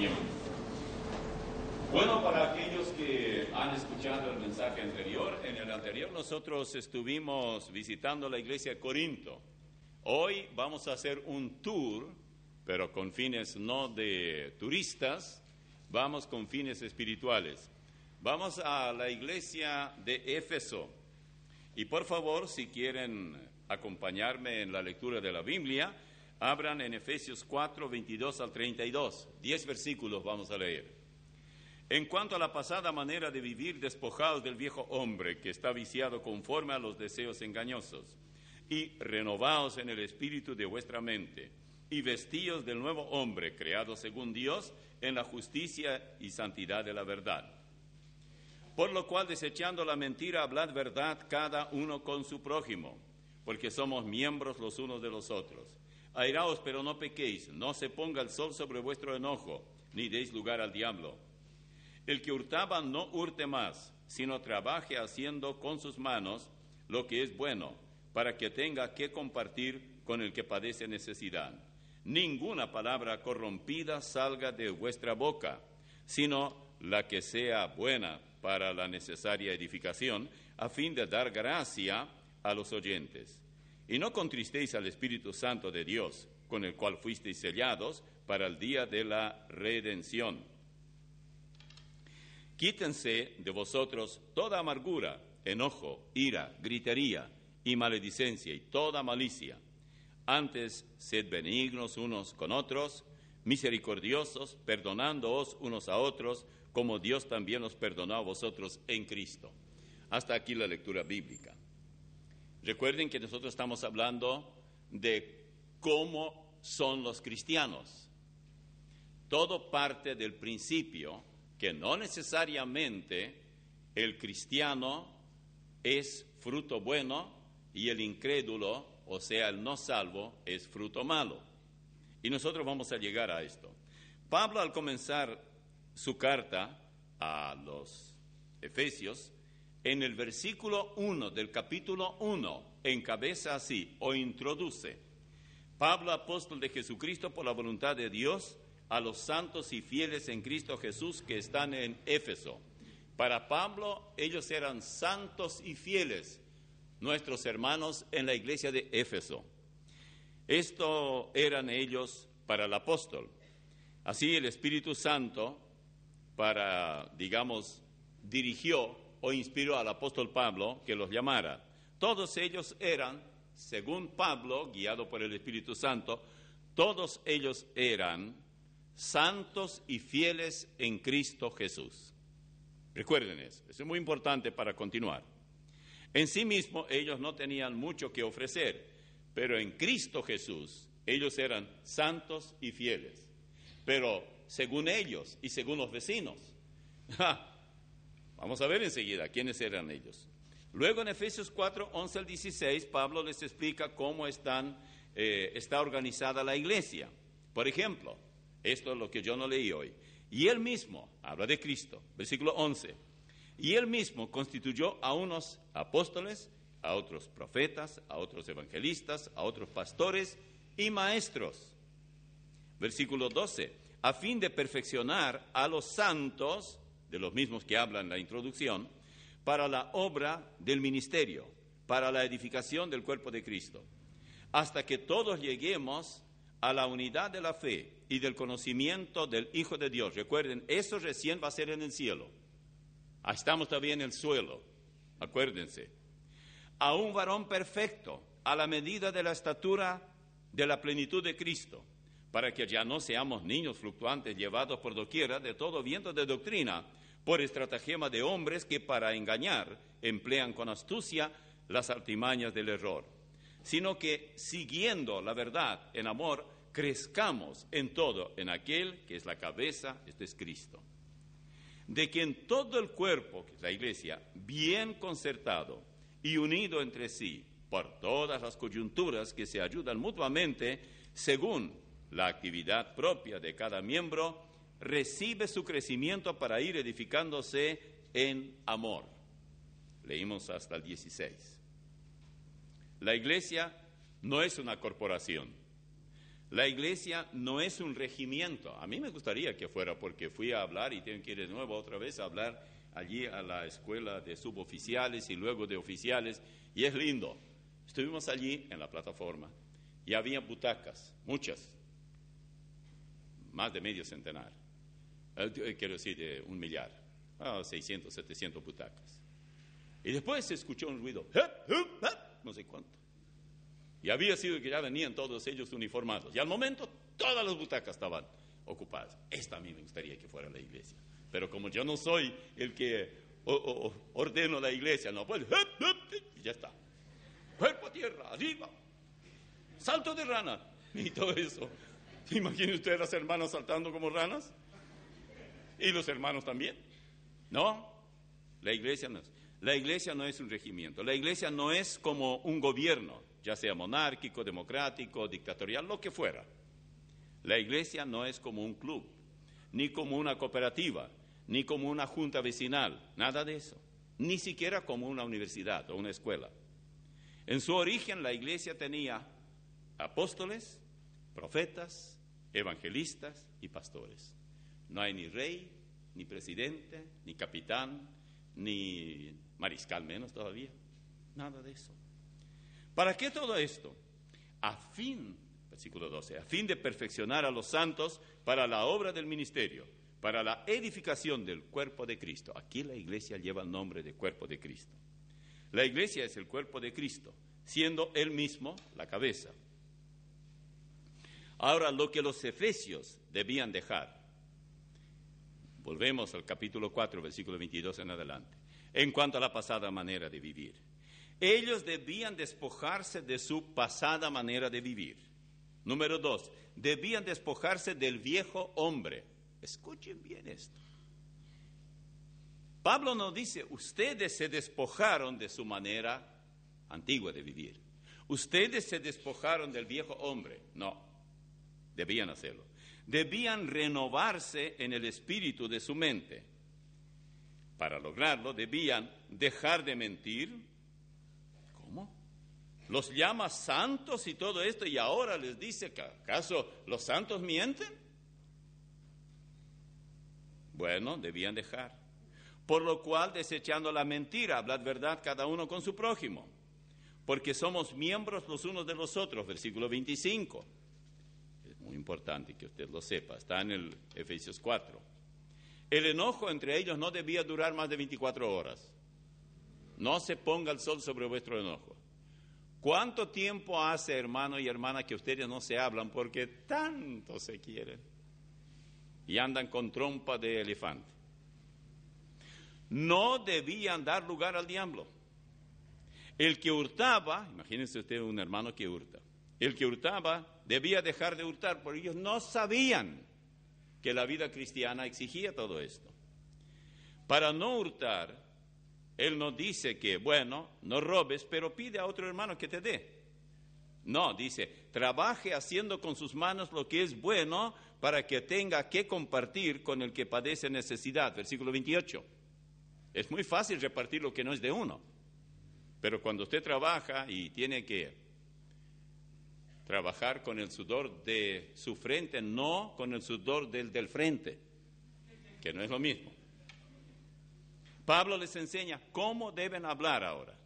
Bien. Bueno, para aquellos que han escuchado el mensaje anterior, en el anterior nosotros estuvimos visitando la iglesia de Corinto. Hoy vamos a hacer un tour, pero con fines no de turistas, vamos con fines espirituales. Vamos a la iglesia de Éfeso. Y por favor, si quieren acompañarme en la lectura de la Biblia, abran en Efesios 4, 22 al 32. 10 versículos vamos a leer. En cuanto a la pasada manera de vivir, despojados del viejo hombre que está viciado conforme a los deseos engañosos, y renovaos en el espíritu de vuestra mente, y vestíos del nuevo hombre, creado según Dios, en la justicia y santidad de la verdad. Por lo cual, desechando la mentira, hablad verdad cada uno con su prójimo, porque somos miembros los unos de los otros. Airaos, pero no pequéis, no se ponga el sol sobre vuestro enojo, ni deis lugar al diablo. El que hurtaba no hurte más, sino trabaje haciendo con sus manos lo que es bueno, para que tenga que compartir con el que padece necesidad. Ninguna palabra corrompida salga de vuestra boca, sino la que sea buena para la necesaria edificación, a fin de dar gracia a los oyentes. Y no contristéis al Espíritu Santo de Dios, con el cual fuisteis sellados para el día de la redención. Quítense de vosotros toda amargura, enojo, ira, gritería y maledicencia y toda malicia. Antes, sed benignos unos con otros, misericordiosos, perdonándoos unos a otros, como Dios también os perdonó a vosotros en Cristo. Hasta aquí la lectura bíblica. Recuerden que nosotros estamos hablando de cómo son los cristianos. Todo parte del principio que no necesariamente el cristiano es fruto bueno y el incrédulo, o sea, el no salvo, es fruto malo. Y nosotros vamos a llegar a esto. Pablo, al comenzar su carta a los Efesios, en el versículo 1 del capítulo 1, encabeza así, o introduce: Pablo, apóstol de Jesucristo por la voluntad de Dios, a los santos y fieles en Cristo Jesús que están en Éfeso. Para Pablo, ellos eran santos y fieles, nuestros hermanos en la iglesia de Éfeso. Esto eran ellos para el apóstol. Así el Espíritu Santo, dirigió o inspiró al apóstol Pablo que los llamara. Todos ellos eran, según Pablo, guiado por el Espíritu Santo, todos ellos eran santos y fieles en Cristo Jesús. Recuerden eso es muy importante para continuar. En sí mismo ellos no tenían mucho que ofrecer, pero en Cristo Jesús ellos eran santos y fieles. Pero según ellos y según los vecinos, vamos a ver enseguida quiénes eran ellos. Luego en Efesios 4, 11 al 16, Pablo les explica cómo está organizada la iglesia. Por ejemplo, esto es lo que yo no leí hoy. Y él mismo, habla de Cristo, versículo 11, y él mismo constituyó a unos apóstoles, a otros profetas, a otros evangelistas, a otros pastores y maestros. Versículo 12, a fin de perfeccionar a los santos, de los mismos que habla en la introducción, para la obra del ministerio, para la edificación del cuerpo de Cristo, hasta que todos lleguemos a la unidad de la fe y del conocimiento del Hijo de Dios. Recuerden, eso recién va a ser en el cielo. Estamos todavía en el suelo, acuérdense. A un varón perfecto, a la medida de la estatura de la plenitud de Cristo, para que ya no seamos niños fluctuantes llevados por doquiera de todo viento de doctrina, por estratagema de hombres que para engañar emplean con astucia las artimañas del error, sino que siguiendo la verdad en amor, crezcamos en todo en aquel que es la cabeza, esto es Cristo, de quien todo el cuerpo, que es la iglesia, bien concertado y unido entre sí por todas las coyunturas que se ayudan mutuamente según la actividad propia de cada miembro, recibe su crecimiento para ir edificándose en amor. Leímos hasta el 16. La iglesia no es una corporación. La iglesia no es un regimiento. A mí me gustaría que fuera, porque fui a hablar y tengo que ir de nuevo otra vez a hablar allí a la escuela de suboficiales y luego de oficiales, y es lindo. Estuvimos allí en la plataforma y había butacas, muchas, más de medio centenar, quiero decir de 1 millar, 600, 700 butacas. Y después se escuchó un ruido, no sé cuánto. Y había sido que ya venían todos ellos uniformados. Y al momento todas las butacas estaban ocupadas. Esta a mí me gustaría que fuera la iglesia. Pero como yo no soy el que ordeno la iglesia, no, pues ya está. Cuerpo a tierra, arriba. Salto de rana. Y todo eso. ¿Imagina usted a las hermanas saltando como ranas? Y los hermanos también. No, la iglesia no es. La iglesia no es un regimiento. La iglesia no es como un gobierno, ya sea monárquico, democrático, dictatorial, lo que fuera. La iglesia no es como un club, ni como una cooperativa, ni como una junta vecinal, nada de eso. Ni siquiera como una universidad o una escuela. En su origen la iglesia tenía apóstoles, profetas, evangelistas y pastores. No hay ni rey, ni presidente, ni capitán, ni mariscal menos todavía. Nada de eso. ¿Para qué todo esto? Versículo 12, a fin de perfeccionar a los santos para la obra del ministerio, para la edificación del cuerpo de Cristo. Aquí la iglesia lleva el nombre de cuerpo de Cristo. La iglesia es el cuerpo de Cristo, siendo Él mismo la cabeza. Ahora, lo que los efesios debían dejar, volvemos al capítulo 4, versículo 22 en adelante, en cuanto a la pasada manera de vivir. Ellos debían despojarse de su pasada manera de vivir. Número 2, debían despojarse del viejo hombre. Escuchen bien esto. Pablo nos dice, ustedes se despojaron de su manera antigua de vivir. Ustedes se despojaron del viejo hombre. No, debían hacerlo. Debían renovarse en el espíritu de su mente. Para lograrlo, debían dejar de mentir. ¿Cómo? Los llama santos y todo esto, y ahora les dice que ¿acaso los santos mienten? Bueno, debían dejar. Por lo cual, desechando la mentira, hablad verdad cada uno con su prójimo, porque somos miembros los unos de los otros. Versículo 25. Es muy importante que usted lo sepa, está en el Efesios 4. El enojo entre ellos no debía durar más de 24 horas. No se ponga el sol sobre vuestro enojo. ¿Cuánto tiempo hace, hermano y hermana, que ustedes no se hablan porque tanto se quieren y andan con trompa de elefante? No debían dar lugar al diablo. El que hurtaba, imagínense usted un hermano que hurta, el que hurtaba debía dejar de hurtar, porque ellos no sabían que la vida cristiana exigía todo esto. Para no hurtar, él no dice que, bueno, no robes, pero pide a otro hermano que te dé. No, dice, trabaje haciendo con sus manos lo que es bueno para que tenga que compartir con el que padece necesidad. Versículo 28. Es muy fácil repartir lo que no es de uno, pero cuando usted trabaja y tiene que trabajar con el sudor de su frente, no con el sudor del frente, que no es lo mismo. Pablo les enseña cómo deben hablar ahora.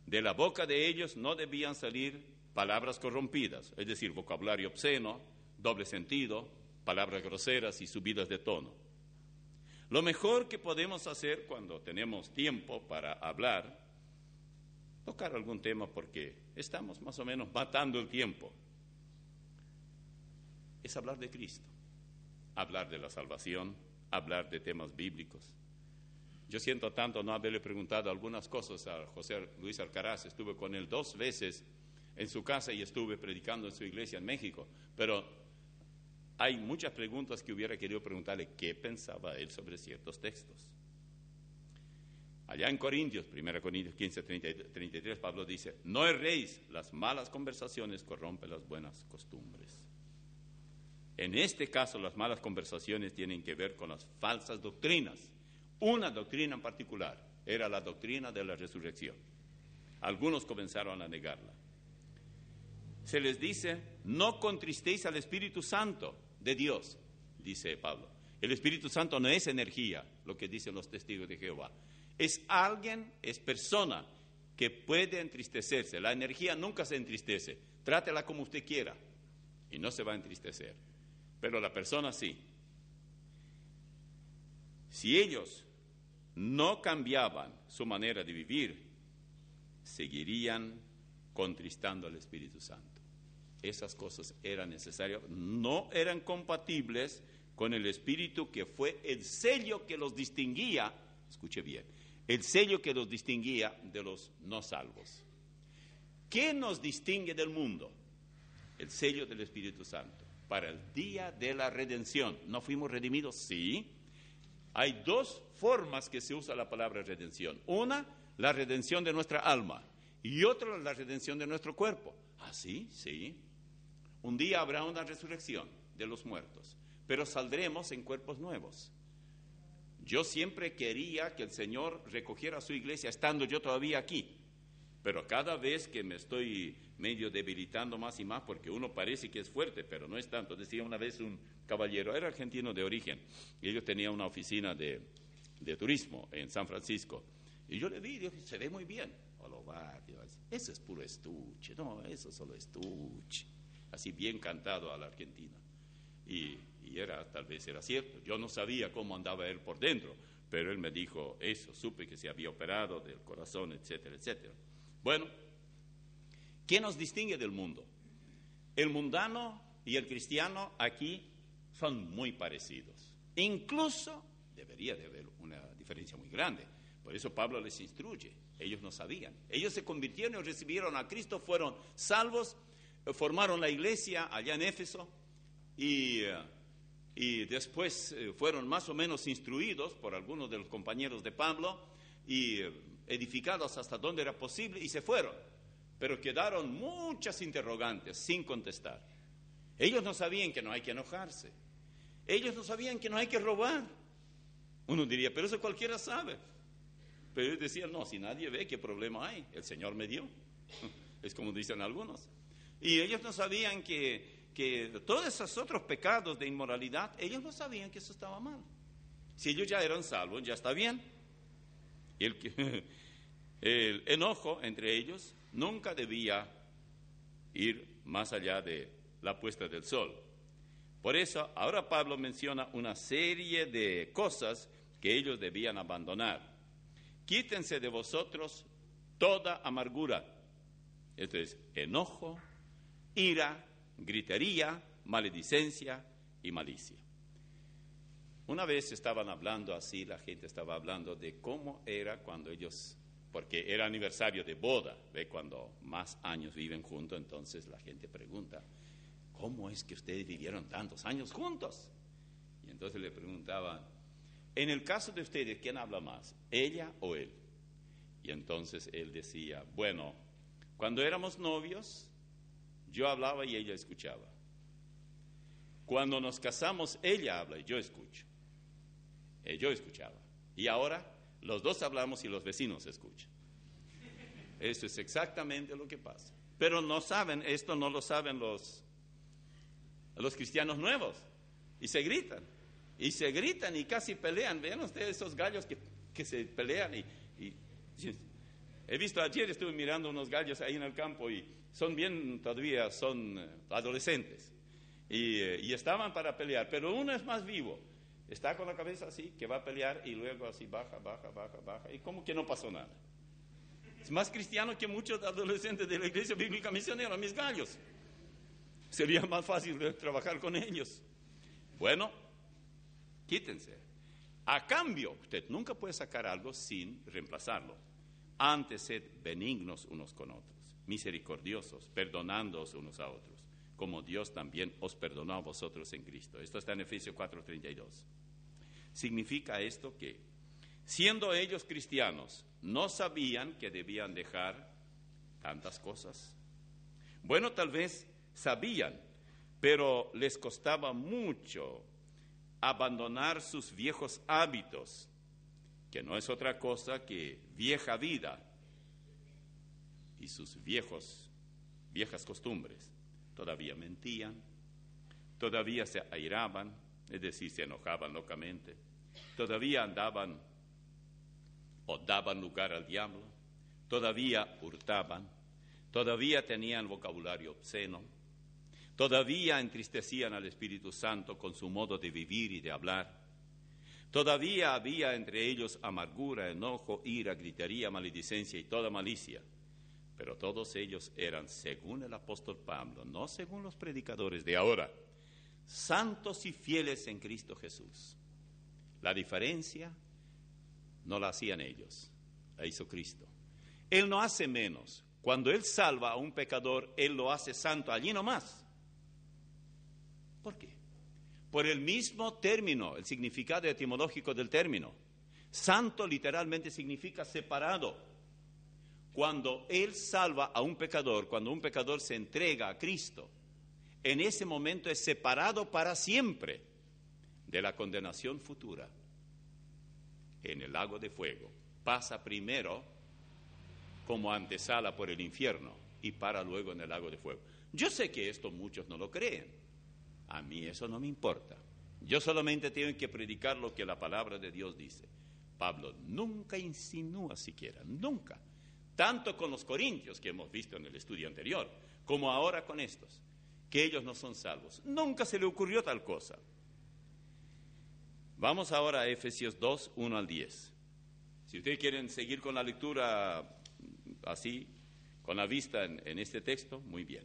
De la boca de ellos no debían salir palabras corrompidas, es decir, vocabulario obsceno, doble sentido, palabras groseras y subidas de tono. Lo mejor que podemos hacer cuando tenemos tiempo para hablar, tocar algún tema porque estamos más o menos matando el tiempo, es hablar de Cristo, hablar de la salvación, hablar de temas bíblicos. Yo siento tanto no haberle preguntado algunas cosas a José Luis Alcaraz. Estuve con él 2 veces en su casa y estuve predicando en su iglesia en México, pero hay muchas preguntas que hubiera querido preguntarle qué pensaba él sobre ciertos textos. Allá en Corintios, 1 Corintios 15, 33, Pablo dice, no erréis, las malas conversaciones corrompen las buenas costumbres. En este caso, las malas conversaciones tienen que ver con las falsas doctrinas. Una doctrina en particular era la doctrina de la resurrección. Algunos comenzaron a negarla. se les dice, no contristéis al Espíritu Santo de Dios, dice Pablo. El Espíritu Santo no es energía, lo que dicen los testigos de Jehová. Es alguien, es persona que puede entristecerse. La energía nunca se entristece. Trátela como usted quiera y no se va a entristecer. Pero la persona sí. Si ellos no cambiaban su manera de vivir, seguirían contristando al Espíritu Santo. Esas cosas eran necesarias, no eran compatibles con el Espíritu que fue el sello que los distinguía, escuche bien, el sello que los distinguía de los no salvos. ¿Qué nos distingue del mundo? El sello del Espíritu Santo. Para el día de la redención. ¿No fuimos redimidos? Sí. Hay dos formas que se usa la palabra redención. Una, la redención de nuestra alma. Y otra, la redención de nuestro cuerpo. ¿Ah, sí? Sí. Un día habrá una resurrección de los muertos, pero saldremos en cuerpos nuevos. Yo siempre quería que el Señor recogiera a su iglesia estando yo todavía aquí, pero cada vez que me estoy medio debilitando más y más, porque uno parece que es fuerte, pero no es tanto. Decía una vez un caballero, era argentino de origen, y ellos tenían una oficina de turismo en San Francisco, y yo le vi y dije, se ve muy bien. Eso es puro estuche, no, eso solo estuche. Así bien cantado a la Argentina. Y tal vez era cierto. Yo no sabía cómo andaba él por dentro, pero él me dijo eso, supe que se había operado del corazón, etcétera, etcétera. Bueno, ¿qué nos distingue del mundo? El mundano y el cristiano aquí son muy parecidos. Incluso debería de haber una diferencia muy grande. Por eso Pablo les instruye. Ellos no sabían. Ellos se convirtieron y recibieron a Cristo, fueron salvos, formaron la iglesia allá en Éfeso y después fueron más o menos instruidos por algunos de los compañeros de Pablo y edificados hasta donde era posible y se fueron. Pero quedaron muchas interrogantes sin contestar. Ellos no sabían que no hay que enojarse. Ellos no sabían que no hay que robar. Uno diría, pero eso cualquiera sabe. Pero ellos decían, no, si nadie ve, ¿qué problema hay? El Señor me dio. Es como dicen algunos. Y ellos no sabían que todos esos otros pecados de inmoralidad, ellos no sabían que eso estaba mal. Si ellos ya eran salvos, ya está bien. Y el enojo entre ellos nunca debía ir más allá de la puesta del sol. Por eso, ahora Pablo menciona una serie de cosas que ellos debían abandonar. Quítense de vosotros toda amargura. Esto es enojo, ira, gritería, maledicencia y malicia. Una vez estaban hablando así, la gente estaba hablando de cómo era cuando ellos, porque era aniversario de boda, ¿ve? Cuando más años viven juntos, entonces la gente pregunta, ¿cómo es que ustedes vivieron tantos años juntos? Y entonces le preguntaban, en el caso de ustedes, ¿quién habla más, ella o él? Y entonces él decía, bueno, cuando éramos novios, yo hablaba y ella escuchaba. Cuando nos casamos, ella habla y yo escucho. Yo escuchaba. Y ahora, los dos hablamos y los vecinos escuchan. Eso es exactamente lo que pasa. Pero no saben, esto no lo saben los cristianos nuevos. Y se gritan y casi pelean. Vean ustedes esos gallos que se pelean he visto ayer, estuve mirando unos gallos ahí en el campo y todavía son adolescentes y estaban para pelear, pero uno es más vivo, está con la cabeza así, que va a pelear y luego así baja y como que no pasó nada. Es más cristiano que muchos adolescentes de la Iglesia Bíblica Misionera, mis gallos. Sería más fácil trabajar con ellos. Bueno, quítense. A cambio, usted nunca puede sacar algo sin reemplazarlo. Antes sed benignos unos con otros, misericordiosos, perdonándoos unos a otros, como Dios también os perdonó a vosotros en Cristo. Esto está en Efesios 4:32. Significa esto que, siendo ellos cristianos, no sabían que debían dejar tantas cosas. Bueno, tal vez sabían, pero les costaba mucho abandonar sus viejos hábitos, que no es otra cosa que vieja vida y sus viejas costumbres. todavía mentían, todavía se airaban, es decir, se enojaban locamente, todavía andaban o daban lugar al diablo, todavía hurtaban, todavía tenían vocabulario obsceno, todavía entristecían al Espíritu Santo con su modo de vivir y de hablar, todavía había entre ellos amargura, enojo, ira, gritería, maledicencia y toda malicia. Pero todos ellos eran, según el apóstol Pablo, no según los predicadores de ahora, santos y fieles en Cristo Jesús. La diferencia no la hacían ellos, la hizo Cristo. Él no hace menos. Cuando Él salva a un pecador, Él lo hace santo allí nomás. ¿Por qué? Por el mismo término, el significado etimológico del término. Santo literalmente significa separado. Cuando Él salva a un pecador, cuando un pecador se entrega a Cristo, en ese momento es separado para siempre de la condenación futura. En el lago de fuego pasa primero como antesala por el infierno y para luego en el lago de fuego. Yo sé que esto muchos no lo creen. A mí eso no me importa. Yo solamente tengo que predicar lo que la palabra de Dios dice. Pablo nunca insinúa siquiera, nunca. Tanto con los corintios que hemos visto en el estudio anterior, como ahora con estos, que ellos no son salvos. Nunca se le ocurrió tal cosa. Vamos ahora a Efesios 2, 1 al 10. Si ustedes quieren seguir con la lectura así, con la vista en este texto, muy bien.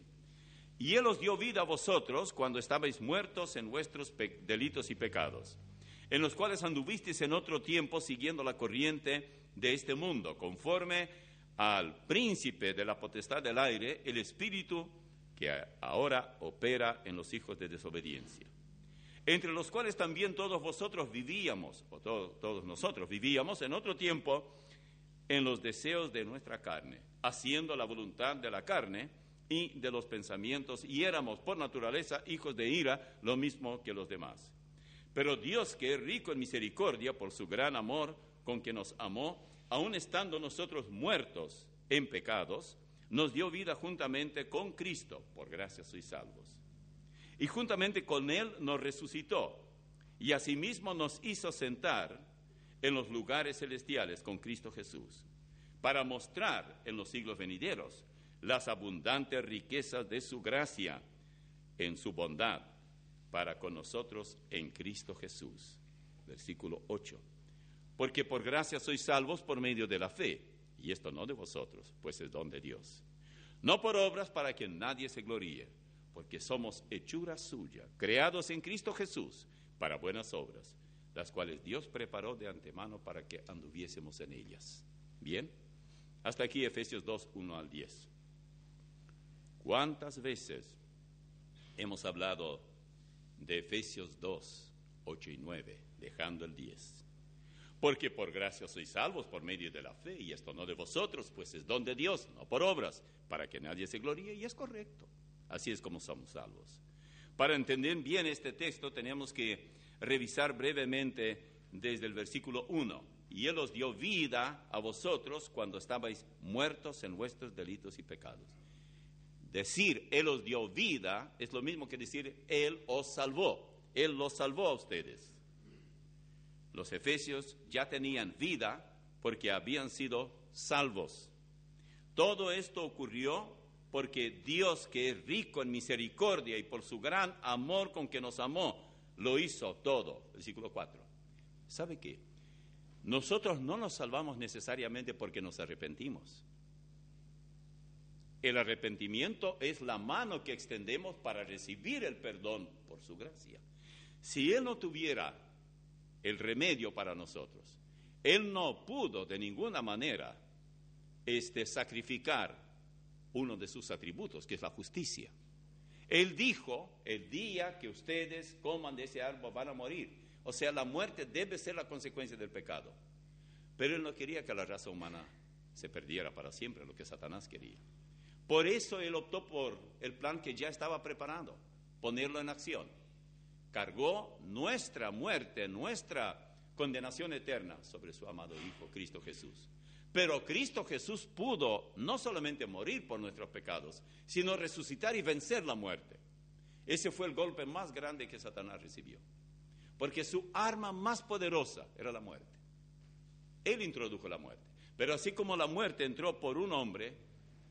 Y Él os dio vida a vosotros cuando estabais muertos en vuestros delitos y pecados, en los cuales anduvisteis en otro tiempo siguiendo la corriente de este mundo, conforme al príncipe de la potestad del aire, el espíritu que ahora opera en los hijos de desobediencia, entre los cuales también todos vosotros vivíamos, o todos nosotros vivíamos en otro tiempo en los deseos de nuestra carne, haciendo la voluntad de la carne y de los pensamientos, y éramos por naturaleza hijos de ira, lo mismo que los demás. Pero Dios, que es rico en misericordia por su gran amor con que nos amó, aun estando nosotros muertos en pecados, nos dio vida juntamente con Cristo, por gracia sois salvos. Y juntamente con Él nos resucitó, y asimismo nos hizo sentar en los lugares celestiales con Cristo Jesús, para mostrar en los siglos venideros las abundantes riquezas de su gracia en su bondad para con nosotros en Cristo Jesús. Versículo 8. Porque por gracia sois salvos por medio de la fe, y esto no de vosotros, pues es don de Dios. No por obras para que nadie se gloríe, porque somos hechura suya, creados en Cristo Jesús para buenas obras, las cuales Dios preparó de antemano para que anduviésemos en ellas. Bien, hasta aquí Efesios 2, 1 al 10. ¿Cuántas veces hemos hablado de Efesios 2, 8 y 9, dejando el 10? Porque por gracia sois salvos por medio de la fe, y esto no de vosotros, pues es don de Dios, no por obras, para que nadie se gloríe, y es correcto. Así es como somos salvos. Para entender bien este texto tenemos que revisar brevemente desde el versículo 1. Y Él os dio vida a vosotros cuando estabais muertos en vuestros delitos y pecados. Decir Él os dio vida es lo mismo que decir Él os salvó. Él los salvó a ustedes. Los efesios ya tenían vida porque habían sido salvos. Todo esto ocurrió porque Dios, que es rico en misericordia y por su gran amor con que nos amó, lo hizo todo. Versículo 4. ¿Sabe qué? Nosotros no nos salvamos necesariamente porque nos arrepentimos. El arrepentimiento es la mano que extendemos para recibir el perdón por su gracia. Si Él no tuviera el remedio para nosotros, Él no pudo de ninguna manera sacrificar uno de sus atributos, que es la justicia. Él dijo, el día que ustedes coman de ese árbol van a morir. O sea, la muerte debe ser la consecuencia del pecado. Pero Él no quería que la raza humana se perdiera para siempre, lo que Satanás quería. Por eso Él optó por el plan que ya estaba preparado, ponerlo en acción. Cargó nuestra muerte, nuestra condenación eterna sobre su amado Hijo, Cristo Jesús, Pero Cristo Jesús pudo no solamente morir por nuestros pecados, sino resucitar y vencer la muerte. Ese fue el golpe más grande que Satanás recibió. Porque su arma más poderosa era la muerte. Él introdujo la muerte. Pero así como la muerte entró por un hombre,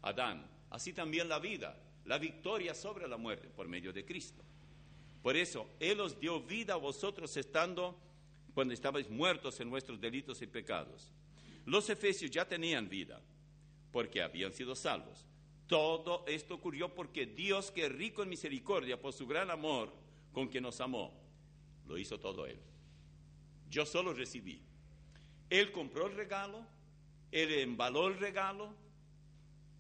Adán, así también la vida, la victoria sobre la muerte por medio de Cristo. Por eso, Él os dio vida a vosotros cuando estabais muertos en vuestros delitos y pecados. Los efesios ya tenían vida, porque habían sido salvos. Todo esto ocurrió porque Dios, que es rico en misericordia por su gran amor con que nos amó, lo hizo todo Él. Yo solo recibí. Él compró el regalo, Él embaló el regalo,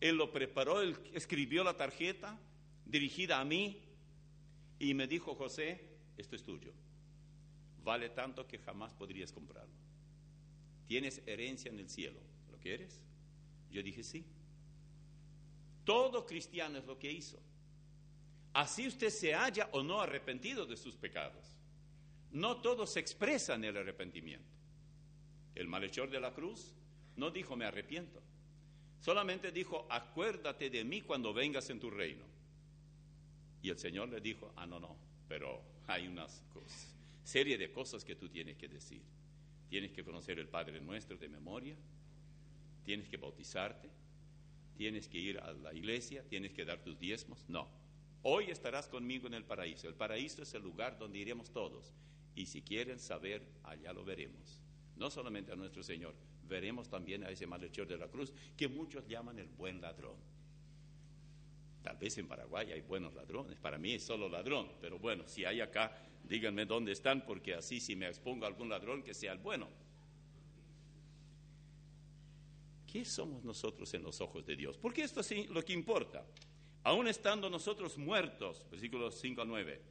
Él lo preparó, Él escribió la tarjeta dirigida a mí y me dijo: José, esto es tuyo. Vale tanto que jamás podrías comprarlo. Tienes herencia en el cielo. ¿Lo quieres? Yo dije sí. Todo cristiano es lo que hizo. Así usted se haya o no arrepentido de sus pecados. No todos expresan el arrepentimiento. El malhechor de la cruz no dijo me arrepiento. Solamente dijo acuérdate de mí cuando vengas en tu reino. Y el Señor le dijo no, pero hay una serie de cosas que tú tienes que decir. Tienes que conocer el Padre Nuestro de memoria, tienes que bautizarte, tienes que ir a la iglesia, tienes que dar tus diezmos. No, hoy estarás conmigo en el paraíso. El paraíso es el lugar donde iremos todos. Y si quieren saber, allá lo veremos. No solamente a nuestro Señor, veremos también a ese malhechor de la cruz, que muchos llaman el buen ladrón. Tal vez en Paraguay hay buenos ladrones, para mí es solo ladrón, pero bueno, si hay acá, díganme dónde están, porque así si me expongo a algún ladrón, que sea el bueno. ¿Qué somos nosotros en los ojos de Dios? Porque esto es lo que importa. Aún estando nosotros muertos, versículos 5 a 9,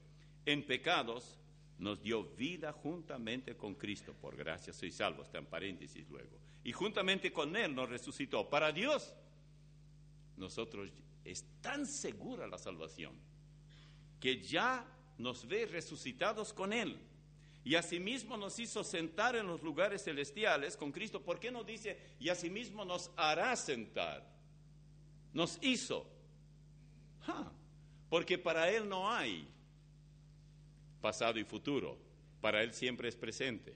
en pecados, nos dio vida juntamente con Cristo. Por gracia sois salvos, está en paréntesis luego. Y juntamente con Él nos resucitó. Para Dios, nosotros es tan segura la salvación, que ya nos ve resucitados con Él. Y asimismo nos hizo sentar en los lugares celestiales con Cristo. ¿Por qué no dice, y asimismo nos hará sentar? Nos hizo. Porque para Él no hay pasado y futuro. Para Él siempre es presente.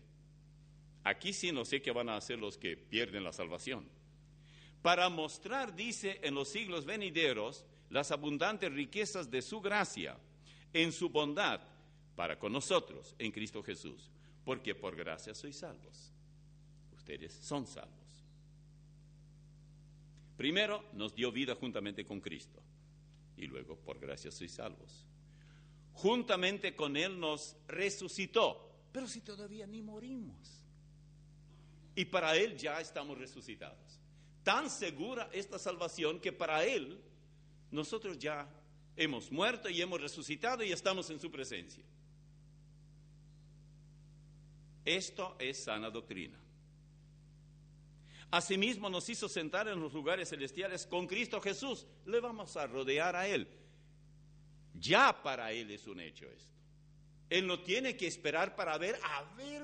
Aquí sí no sé qué van a hacer los que pierden la salvación. Para mostrar, dice, en los siglos venideros, las abundantes riquezas de su gracia, en su bondad, para con nosotros, en Cristo Jesús. Porque por gracia sois salvos. Ustedes son salvos. Primero, nos dio vida juntamente con Cristo. Y luego, por gracia sois salvos. Juntamente con Él nos resucitó. Pero si todavía ni morimos. Y para Él ya estamos resucitados. Tan segura esta salvación que para Él nosotros ya hemos muerto y hemos resucitado y estamos en su presencia. Esto es sana doctrina. Asimismo nos hizo sentar en los lugares celestiales con Cristo Jesús. Le vamos a rodear a Él. Ya para Él es un hecho esto. Él no tiene que esperar para ver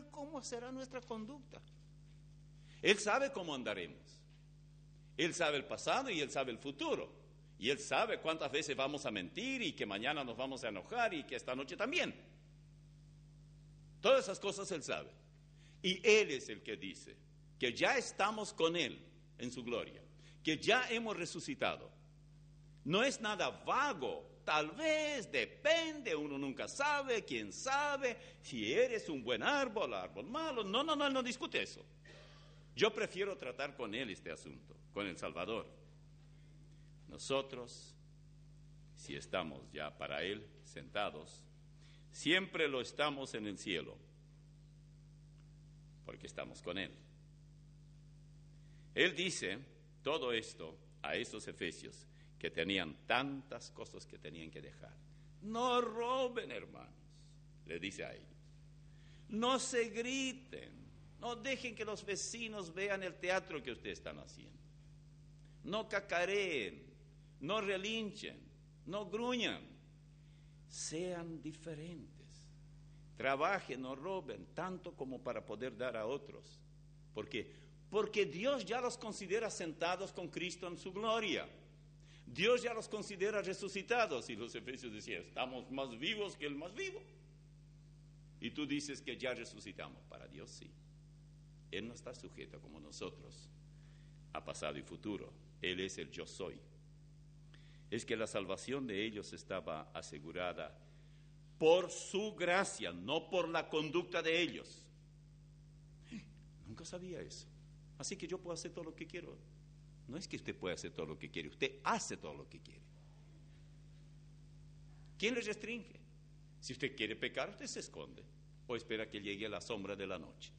cómo será nuestra conducta. Él sabe cómo andaremos. Él sabe el pasado y Él sabe el futuro. Y Él sabe cuántas veces vamos a mentir y que mañana nos vamos a enojar y que esta noche también. Todas esas cosas Él sabe. Y Él es el que dice que ya estamos con Él en su gloria, que ya hemos resucitado. No es nada vago, tal vez, depende, uno nunca sabe, quién sabe, si eres un buen árbol malo. No, Él no discute eso. Yo prefiero tratar con Él este asunto, con el Salvador. Nosotros, si estamos ya para Él sentados, siempre lo estamos en el cielo, porque estamos con Él. Él dice todo esto a esos efesios que tenían tantas cosas que tenían que dejar. No roben, hermanos, le dice a ellos. No se griten. No dejen que los vecinos vean el teatro que ustedes están haciendo. No cacareen, no relinchen, no gruñan. Sean diferentes. Trabajen, no roben, tanto como para poder dar a otros. Porque Porque Dios ya los considera sentados con Cristo en su gloria. Dios ya los considera resucitados. Y los efesios decían, estamos más vivos que el más vivo. Y tú dices que ya resucitamos. Para Dios sí. Él no está sujeto como nosotros a pasado y futuro. Él es el yo soy. Es que la salvación de ellos estaba asegurada por su gracia, no por la conducta de ellos. Nunca sabía eso. Así que yo puedo hacer todo lo que quiero. No es que usted pueda hacer todo lo que quiere, usted hace todo lo que quiere. ¿Quién le restringe? Si usted quiere pecar, usted se esconde o espera que llegue la sombra de la noche.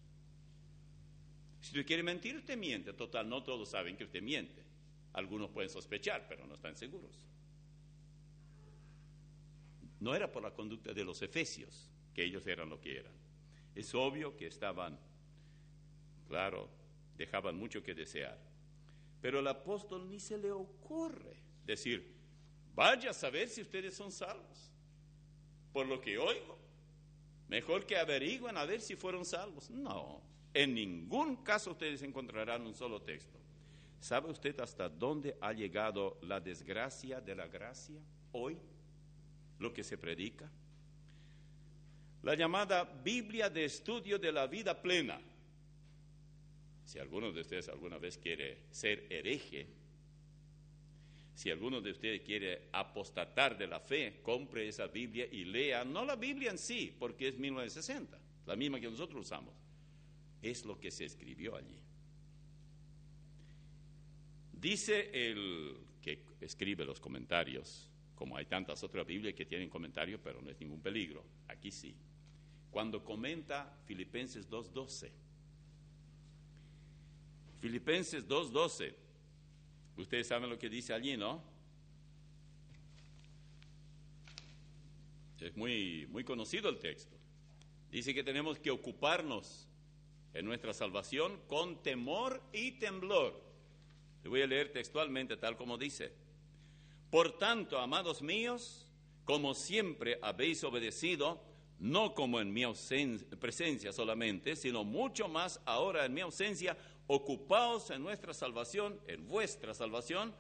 Si usted quiere mentir, usted miente. Total, no todos saben que usted miente. Algunos pueden sospechar, pero no están seguros. No era por la conducta de los efesios que ellos eran lo que eran. Es obvio que estaban, claro, dejaban mucho que desear. Pero al apóstol ni se le ocurre decir, vaya a saber si ustedes son salvos. Por lo que oigo, mejor que averigüen a ver si fueron salvos. No, en ningún caso ustedes encontrarán un solo texto. ¿Sabe usted hasta dónde ha llegado la desgracia de la gracia hoy? Lo que se predica. La llamada Biblia de estudio de la vida plena. Si alguno de ustedes alguna vez quiere ser hereje, si alguno de ustedes quiere apostatar de la fe, compre esa Biblia y lea, no la Biblia en sí, porque es 1960, la misma que nosotros usamos. Es lo que se escribió allí. Dice el que escribe los comentarios, como hay tantas otras Biblias que tienen comentarios, pero no es ningún peligro, aquí sí. Cuando comenta Filipenses 2:12, Filipenses 2:12, ustedes saben lo que dice allí, ¿no? Es muy conocido el texto. Dice que tenemos que ocuparnos en nuestra salvación con temor y temblor. Le voy a leer textualmente tal como dice. Por tanto, amados míos, como siempre habéis obedecido, no como en mi presencia solamente, sino mucho más ahora en mi ausencia, ocupaos en nuestra salvación, en vuestra salvación,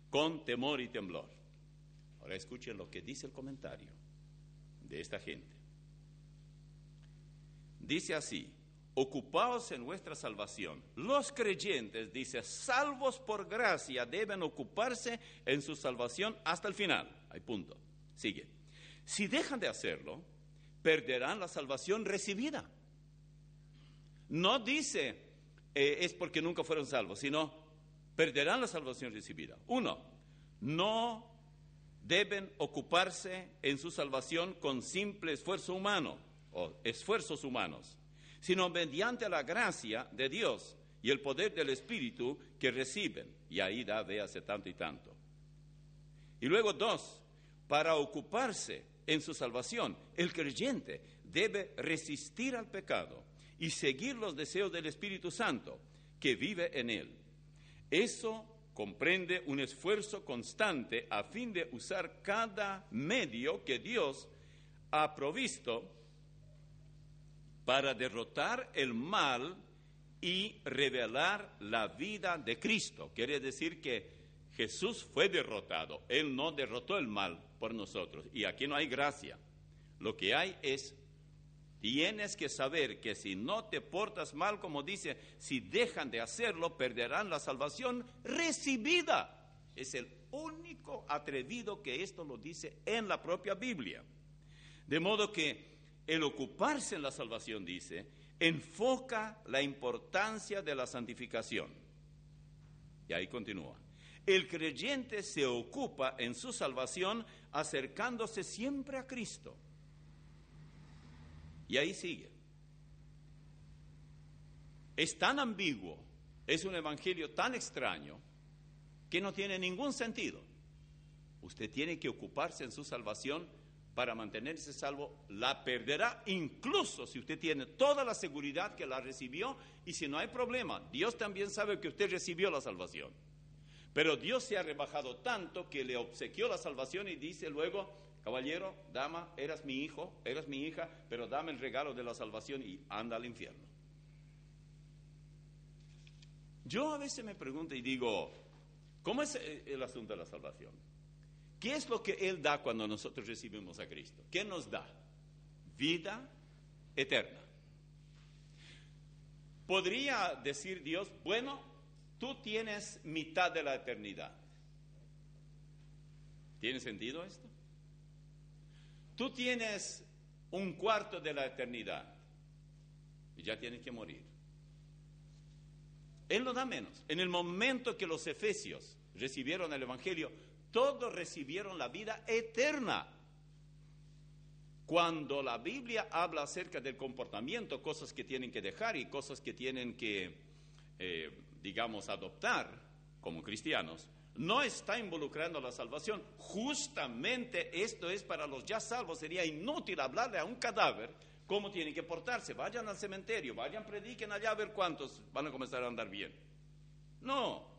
con temor y temblor. Ahora escuchen lo que dice el comentario de esta gente. Dice así, ocupaos en vuestra salvación. Los creyentes, dice, salvos por gracia, deben ocuparse en su salvación hasta el final. Hay punto. Sigue. Si dejan de hacerlo, perderán la salvación recibida. No dice, es porque nunca fueron salvos, sino perderán la salvación recibida. 1, no deben ocuparse en su salvación con simple esfuerzo humano o esfuerzos humanos, sino mediante la gracia de Dios y el poder del Espíritu que reciben. Y ahí véase tanto y tanto. Y luego 2, para ocuparse en su salvación, el creyente debe resistir al pecado y seguir los deseos del Espíritu Santo que vive en él. Eso comprende un esfuerzo constante a fin de usar cada medio que Dios ha provisto para derrotar el mal y revelar la vida de Cristo. Quiere decir que Jesús fue derrotado. Él no derrotó el mal por nosotros. Y aquí no hay gracia. Lo que hay es, tienes que saber que si no te portas mal, como dice, si dejan de hacerlo, perderán la salvación recibida. Es el único atrevido que esto lo dice en la propia Biblia. De modo que el ocuparse en la salvación, dice, enfoca la importancia de la santificación. Y ahí continúa. El creyente se ocupa en su salvación acercándose siempre a Cristo. Y ahí sigue. Es tan ambiguo, es un evangelio tan extraño, que no tiene ningún sentido. Usted tiene que ocuparse en su salvación para mantenerse salvo. La perderá incluso si usted tiene toda la seguridad que la recibió, y si no hay problema, Dios también sabe que usted recibió la salvación. Pero Dios se ha rebajado tanto que le obsequió la salvación y dice luego, caballero, dama, eras mi hijo, eras mi hija, pero dame el regalo de la salvación y anda al infierno. Yo a veces me pregunto y digo, ¿cómo es el asunto de la salvación? ¿Qué es lo que Él da cuando nosotros recibimos a Cristo? ¿Qué nos da? Vida eterna. Podría decir Dios, bueno, tú tienes mitad de la eternidad. ¿Tiene sentido esto? Tú tienes un cuarto de la eternidad y ya tienes que morir. Él no da menos. En el momento que los efesios recibieron el Evangelio, todos recibieron la vida eterna. Cuando la Biblia habla acerca del comportamiento, cosas que tienen que dejar y cosas que tienen que, adoptar como cristianos, no está involucrando la salvación. Justamente esto es para los ya salvos. Sería inútil hablarle a un cadáver cómo tienen que portarse. Vayan al cementerio, vayan, prediquen allá a ver cuántos van a comenzar a andar bien. No,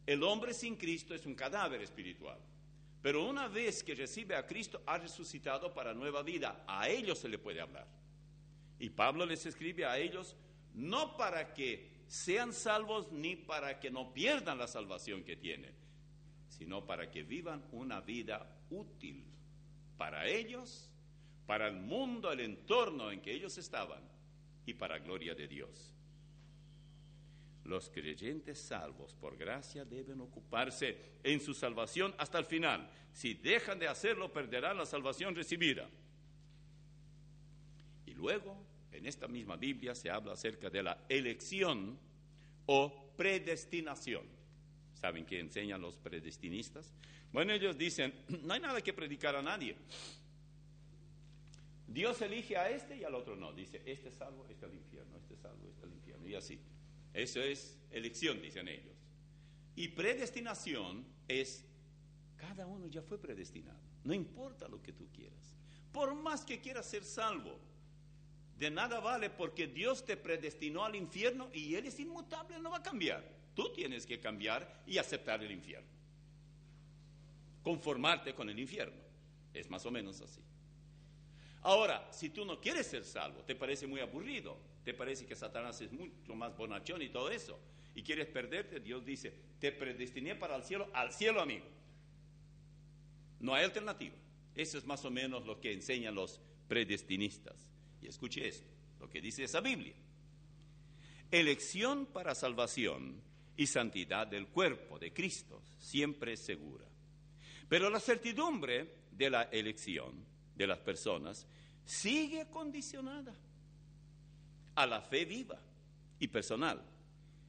el hombre sin Cristo es un cadáver espiritual. Pero una vez que recibe a Cristo, ha resucitado para nueva vida. A ellos se le puede hablar. Y Pablo les escribe a ellos, no para que sean salvos ni para que no pierdan la salvación que tienen, sino para que vivan una vida útil para ellos, para el mundo, el entorno en que ellos estaban y para gloria de Dios. Los creyentes salvos por gracia deben ocuparse en su salvación hasta el final. Si dejan de hacerlo, perderán la salvación recibida. Y luego, en esta misma Biblia se habla acerca de la elección o predestinación. ¿Saben qué enseñan los predestinistas? Bueno, ellos dicen, no hay nada que predicar a nadie. Dios elige a este y al otro no. Dice, este es salvo, este al infierno, este es salvo, este al infierno, y así. Eso es elección, dicen ellos. Y predestinación es, cada uno ya fue predestinado. No importa lo que tú quieras. Por más que quieras ser salvo, de nada vale porque Dios te predestinó al infierno y Él es inmutable, no va a cambiar. Tú tienes que cambiar y aceptar el infierno. Conformarte con el infierno. Es más o menos así. Ahora, si tú no quieres ser salvo, te parece muy aburrido, te parece que Satanás es mucho más bonachón y todo eso, y quieres perderte, Dios dice, te predestiné para el cielo amigo. No hay alternativa. Eso es más o menos lo que enseñan los predestinistas. Y escuche esto, lo que dice esa Biblia. Elección para salvación y santidad del cuerpo de Cristo siempre es segura. Pero la certidumbre de la elección de las personas sigue condicionada a la fe viva y personal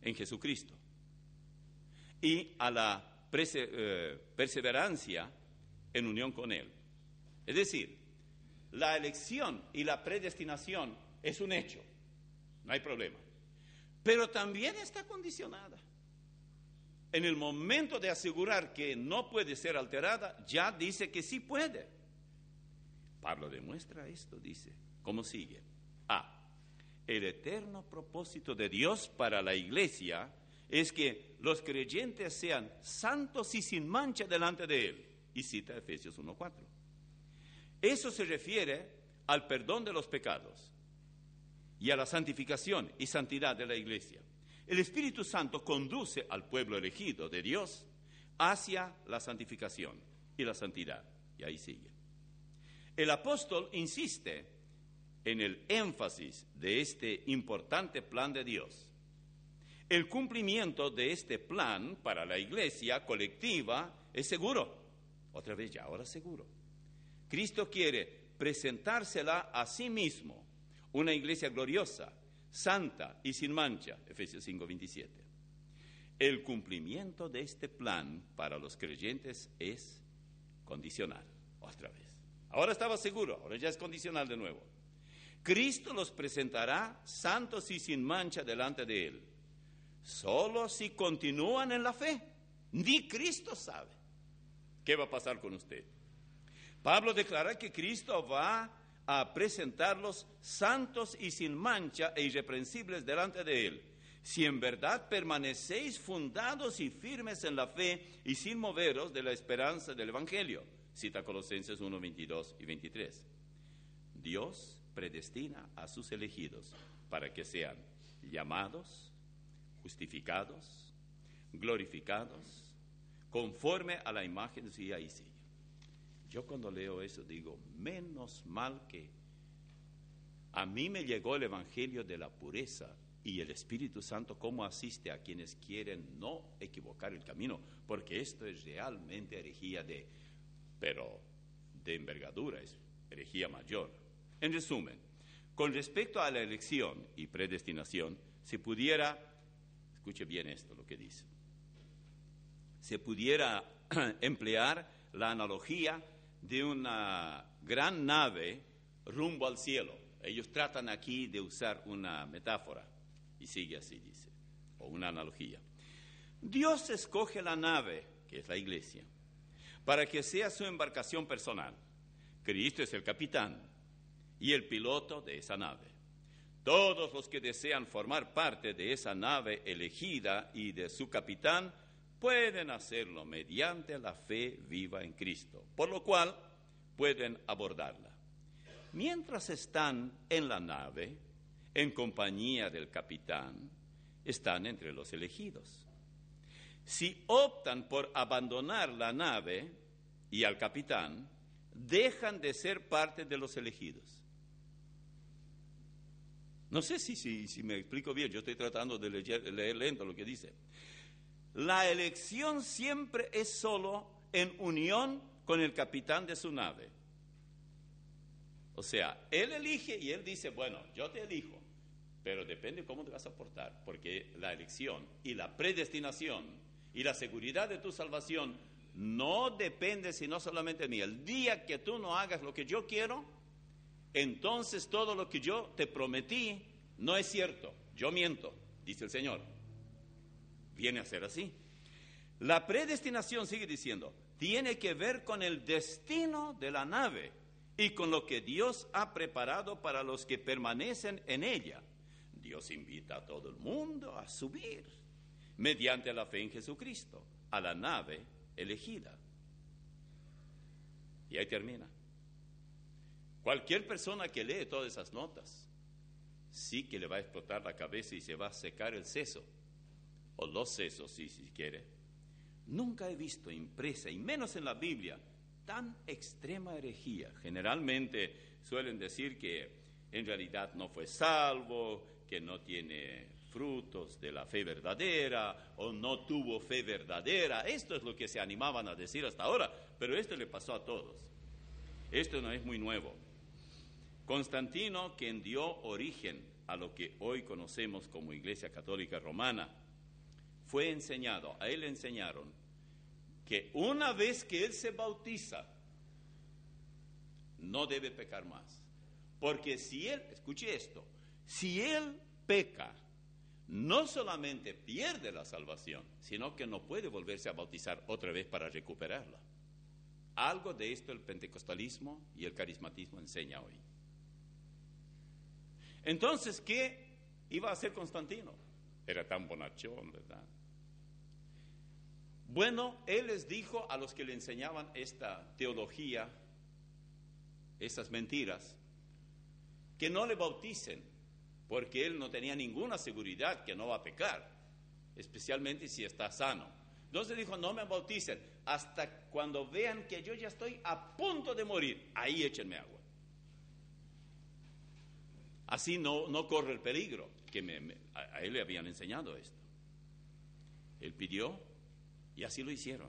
en Jesucristo y a la perseverancia en unión con Él. Es decir, la elección y la predestinación es un hecho, no hay problema, pero también está condicionada. En el momento de asegurar que no puede ser alterada, ya dice que sí puede. Pablo demuestra esto, dice, ¿cómo sigue? El eterno propósito de Dios para la iglesia es que los creyentes sean santos y sin mancha delante de Él. Y cita Efesios 1:4. Eso se refiere al perdón de los pecados y a la santificación y santidad de la iglesia. El Espíritu Santo conduce al pueblo elegido de Dios hacia la santificación y la santidad. Y ahí sigue. El apóstol insiste en el énfasis de este importante plan de Dios. El cumplimiento de este plan para la iglesia colectiva es seguro. Otra vez ya, ahora seguro. Cristo quiere presentársela a sí mismo, una iglesia gloriosa, santa y sin mancha, Efesios 5:27. El cumplimiento de este plan para los creyentes es condicional, otra vez. Ahora estaba seguro, ahora ya es condicional de nuevo. Cristo los presentará santos y sin mancha delante de Él, solo si continúan en la fe. Ni Cristo sabe qué va a pasar con usted. Pablo declara que Cristo va a presentarlos santos y sin mancha e irreprensibles delante de Él, si en verdad permanecéis fundados y firmes en la fe y sin moveros de la esperanza del Evangelio. Cita Colosenses 1, 22 y 23. Dios predestina a sus elegidos para que sean llamados, justificados, glorificados, conforme a la imagen de su hija. Y sigue. Yo cuando leo eso digo, menos mal que a mí me llegó el evangelio de la pureza y el Espíritu Santo cómo asiste a quienes quieren no equivocar el camino, porque esto es realmente herejía pero de envergadura, es herejía mayor. En resumen, con respecto a la elección y predestinación, se pudiera, escuche bien esto lo que dice, se pudiera emplear la analogía de una gran nave rumbo al cielo. Ellos tratan aquí de usar una metáfora y sigue así, dice, o una analogía. Dios escoge la nave, que es la iglesia, para que sea su embarcación personal. Cristo es el capitán y el piloto de esa nave. Todos los que desean formar parte de esa nave elegida y de su capitán pueden hacerlo mediante la fe viva en Cristo, por lo cual pueden abordarla. Mientras están en la nave, en compañía del capitán, están entre los elegidos. Si optan por abandonar la nave y al capitán, dejan de ser parte de los elegidos. No sé si me explico bien, yo estoy tratando de leer lento lo que dice. La elección siempre es solo en unión con el capitán de su nave. O sea, él elige y él dice, bueno, yo te elijo, pero depende cómo te vas a portar, porque la elección y la predestinación y la seguridad de tu salvación no depende sino solamente de mí. El día que tú no hagas lo que yo quiero, entonces todo lo que yo te prometí no es cierto, yo miento, dice el Señor. Viene a ser así. La predestinación, sigue diciendo, tiene que ver con el destino de la nave y con lo que Dios ha preparado para los que permanecen en ella. Dios invita a todo el mundo a subir mediante la fe en Jesucristo a la nave elegida. Y ahí termina. Cualquier persona que lee todas esas notas sí que le va a explotar la cabeza y se va a secar el seso, o los sesos si quiere. Nunca he visto impresa, y menos en la Biblia, tan extrema herejía. Generalmente suelen decir que en realidad no fue salvo, que no tiene frutos de la fe verdadera, o no tuvo fe verdadera. Esto es lo que se animaban a decir hasta ahora, pero esto le pasó a todos. Esto no es muy nuevo. Constantino, quien dio origen a lo que hoy conocemos como Iglesia Católica Romana, fue enseñado, a él le enseñaron que una vez que él se bautiza, no debe pecar más. Porque si él, escuche esto, si él peca, no solamente pierde la salvación, sino que no puede volverse a bautizar otra vez para recuperarla. Algo de esto el pentecostalismo y el carismatismo enseña hoy. Entonces, ¿qué iba a hacer Constantino? Era tan bonachón, ¿verdad? Bueno, él les dijo a los que le enseñaban esta teología, esas mentiras, que no le bauticen, porque él no tenía ninguna seguridad que no va a pecar, especialmente si está sano. Entonces dijo, no me bauticen, hasta cuando vean que yo ya estoy a punto de morir, ahí échenme agua. Así no corre el peligro, que a él le habían enseñado esto. Él pidió y así lo hicieron.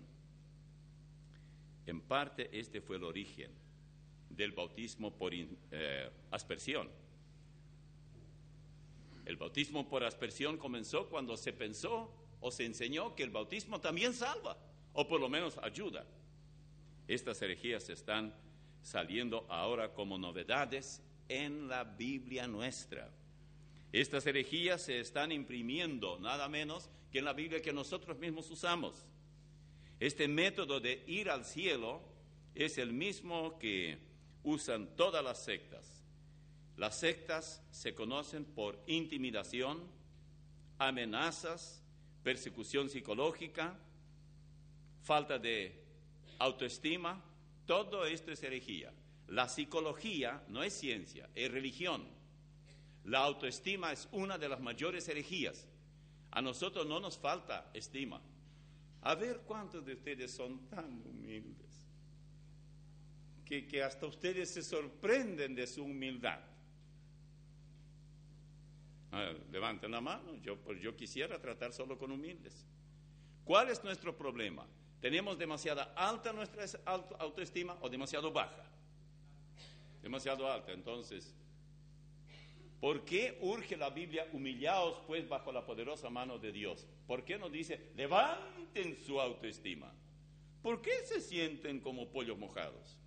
En parte este fue el origen del bautismo por aspersión. El bautismo por aspersión comenzó cuando se pensó o se enseñó que el bautismo también salva, o por lo menos ayuda. Estas herejías están saliendo ahora como novedades en la Biblia nuestra. Estas herejías se están imprimiendo nada menos que en la Biblia que nosotros mismos usamos. Este método de ir al cielo es el mismo que usan todas las sectas. Las sectas se conocen por intimidación, amenazas, persecución psicológica, falta de autoestima. Todo esto es herejía. La psicología no es ciencia, es religión. La autoestima es una de las mayores herejías. A nosotros no nos falta estima. A ver cuántos de ustedes son tan humildes que hasta ustedes se sorprenden de su humildad. Levanten la mano, yo quisiera tratar solo con humildes. ¿Cuál es nuestro problema? ¿Tenemos demasiada alta nuestra autoestima o demasiado baja? Demasiado alta. Entonces, ¿por qué urge la Biblia? Humillaos pues bajo la poderosa mano de Dios. ¿Por qué nos dice, levanten su autoestima? ¿Por qué se sienten como pollos mojados?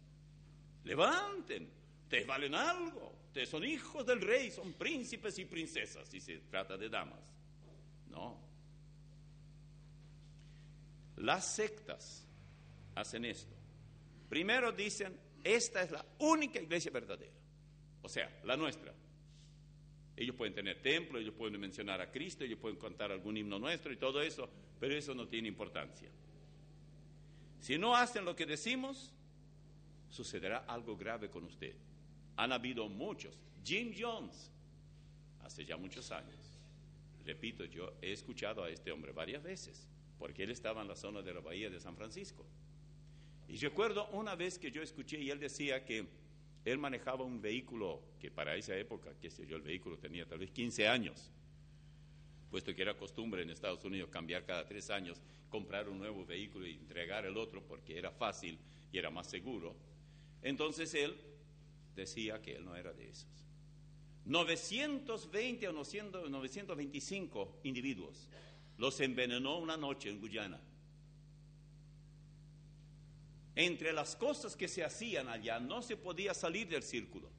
Levanten, ustedes valen algo, ustedes son hijos del rey, son príncipes y princesas, si se trata de damas. No. Las sectas hacen esto. Primero dicen, esta es la única iglesia verdadera, o sea, la nuestra. Ellos pueden tener templo, ellos pueden mencionar a Cristo, ellos pueden cantar algún himno nuestro y todo eso, pero eso no tiene importancia. Si no hacen lo que decimos, sucederá algo grave con usted. Han habido muchos. Jim Jones, hace ya muchos años. Repito, yo he escuchado a este hombre varias veces, porque él estaba en la zona de la bahía de San Francisco. Y recuerdo una vez que yo escuché y él decía que él manejaba un vehículo que para esa época, qué sé yo, el vehículo tenía tal vez 15 años, puesto que era costumbre en Estados Unidos cambiar cada 3 años, comprar un nuevo vehículo y entregar el otro porque era fácil y era más seguro. Entonces él decía que él no era de esos. 920 o 925 individuos los envenenó una noche en Guyana. Entre las cosas que se hacían allá, no se podía salir del círculo.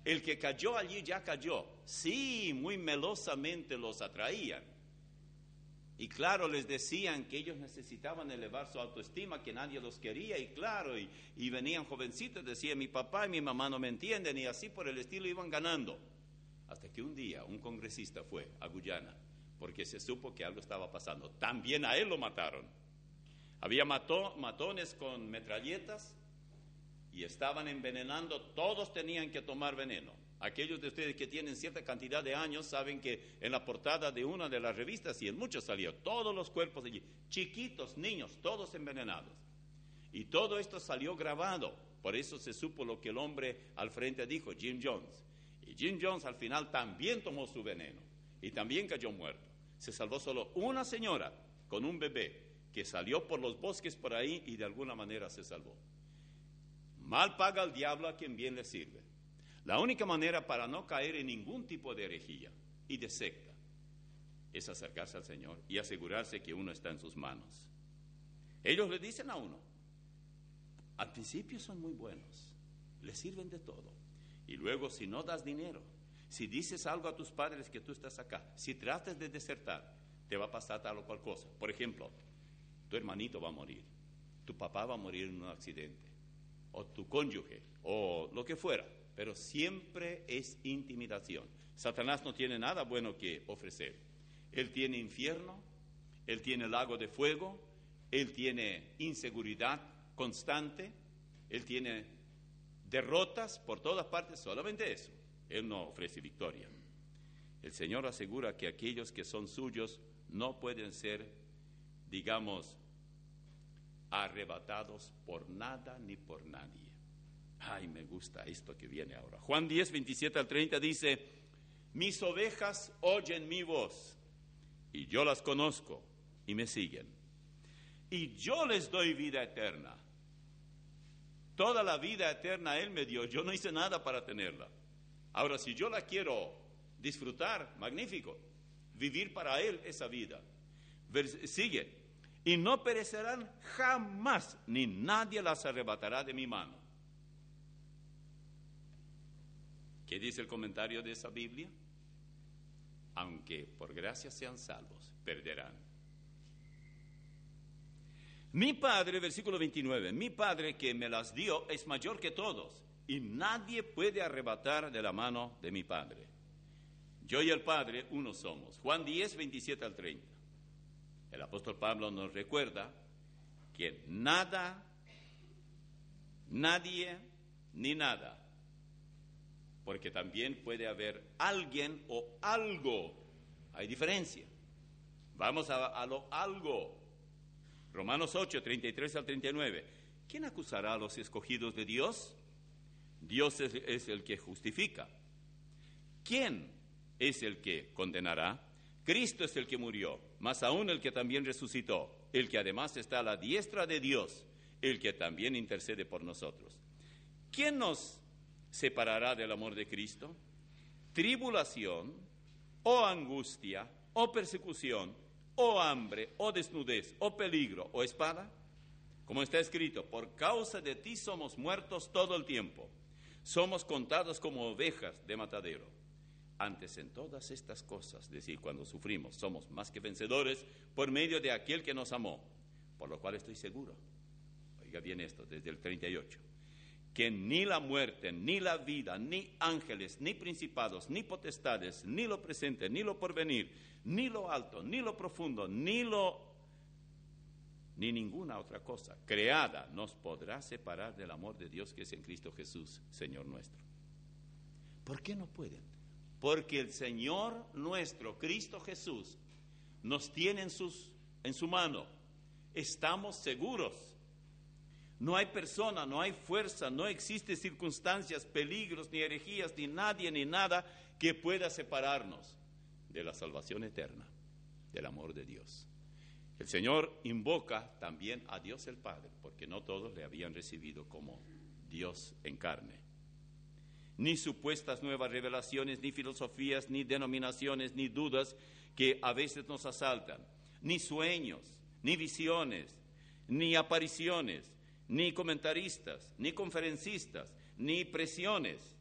El que cayó allí ya cayó. Sí, muy melosamente los atraían. Y claro, les decían que ellos necesitaban elevar su autoestima, que nadie los quería, y claro, y venían jovencitos, decían, mi papá y mi mamá no me entienden, y así por el estilo iban ganando. Hasta que un día un congresista fue a Guyana, porque se supo que algo estaba pasando. También a él lo mataron. Había matones con metralletas y estaban envenenando, todos tenían que tomar veneno. Aquellos de ustedes que tienen cierta cantidad de años saben que en la portada de una de las revistas, y en muchas salió, todos los cuerpos allí, chiquitos, niños, todos envenenados. Y todo esto salió grabado, por eso se supo lo que el hombre al frente dijo, Jim Jones. Y Jim Jones al final también tomó su veneno y también cayó muerto. Se salvó solo una señora con un bebé que salió por los bosques por ahí y de alguna manera se salvó. Mal paga el diablo a quien bien le sirve. La única manera para no caer en ningún tipo de herejía y de secta es acercarse al Señor y asegurarse que uno está en sus manos. Ellos le dicen a uno, al principio son muy buenos, le sirven de todo. Y luego si no das dinero, si dices algo a tus padres que tú estás acá, si tratas de desertar, te va a pasar tal o cual cosa. Por ejemplo, tu hermanito va a morir, tu papá va a morir en un accidente, o tu cónyuge, o lo que fuera. Pero siempre es intimidación. Satanás no tiene nada bueno que ofrecer. Él tiene infierno, él tiene lago de fuego, él tiene inseguridad constante, él tiene derrotas por todas partes, solamente eso. Él no ofrece victoria. El Señor asegura que aquellos que son suyos no pueden ser, digamos, arrebatados por nada ni por nadie. Ay, me gusta esto que viene ahora. Juan 10, 27 al 30 dice, mis ovejas oyen mi voz, y yo las conozco, y me siguen. Y yo les doy vida eterna. Toda la vida eterna Él me dio, yo no hice nada para tenerla. Ahora, si yo la quiero disfrutar, magnífico, vivir para Él esa vida. Sigue, y no perecerán jamás, ni nadie las arrebatará de mi mano. ¿Qué dice el comentario de esa Biblia? Aunque por gracia sean salvos, perderán. Mi Padre, versículo 29, mi Padre que me las dio es mayor que todos, y nadie puede arrebatar de la mano de mi Padre. Yo y el Padre uno somos. Juan 10, 27 al 30. El apóstol Pablo nos recuerda que nada, nadie, ni nada, porque también puede haber alguien o algo, hay diferencia, Vamos a lo algo. Romanos 8, 33 al 39. ¿Quién acusará a los escogidos de Dios? Dios es el que justifica. ¿Quién es el que condenará? Cristo es el que murió, más aún el que también resucitó, el que además está a la diestra de Dios, el que también intercede por nosotros. ¿Quién nos separará del amor de Cristo? ¿Tribulación, o angustia, o persecución, o hambre, o desnudez, o peligro, o espada? Como está escrito, por causa de ti somos muertos todo el tiempo. Somos contados como ovejas de matadero. Antes en todas estas cosas, es decir, cuando sufrimos, somos más que vencedores por medio de aquel que nos amó. Por lo cual estoy seguro, oiga bien esto, desde el 38, que ni la muerte, ni la vida, ni ángeles, ni principados, ni potestades, ni lo presente, ni lo porvenir, ni lo alto, ni lo profundo, ni ninguna otra cosa creada nos podrá separar del amor de Dios que es en Cristo Jesús, Señor nuestro. ¿Por qué no pueden? Porque el Señor nuestro, Cristo Jesús, nos tiene en su mano. Estamos seguros. No hay persona, no hay fuerza, no existen circunstancias, peligros, ni herejías, ni nadie, ni nada que pueda separarnos de la salvación eterna, del amor de Dios. El Señor invoca también a Dios el Padre, porque no todos le habían recibido como Dios en carne. Ni supuestas nuevas revelaciones, ni filosofías, ni denominaciones, ni dudas que a veces nos asaltan, ni sueños, ni visiones, ni apariciones, ni comentaristas, ni conferencistas, ni presiones,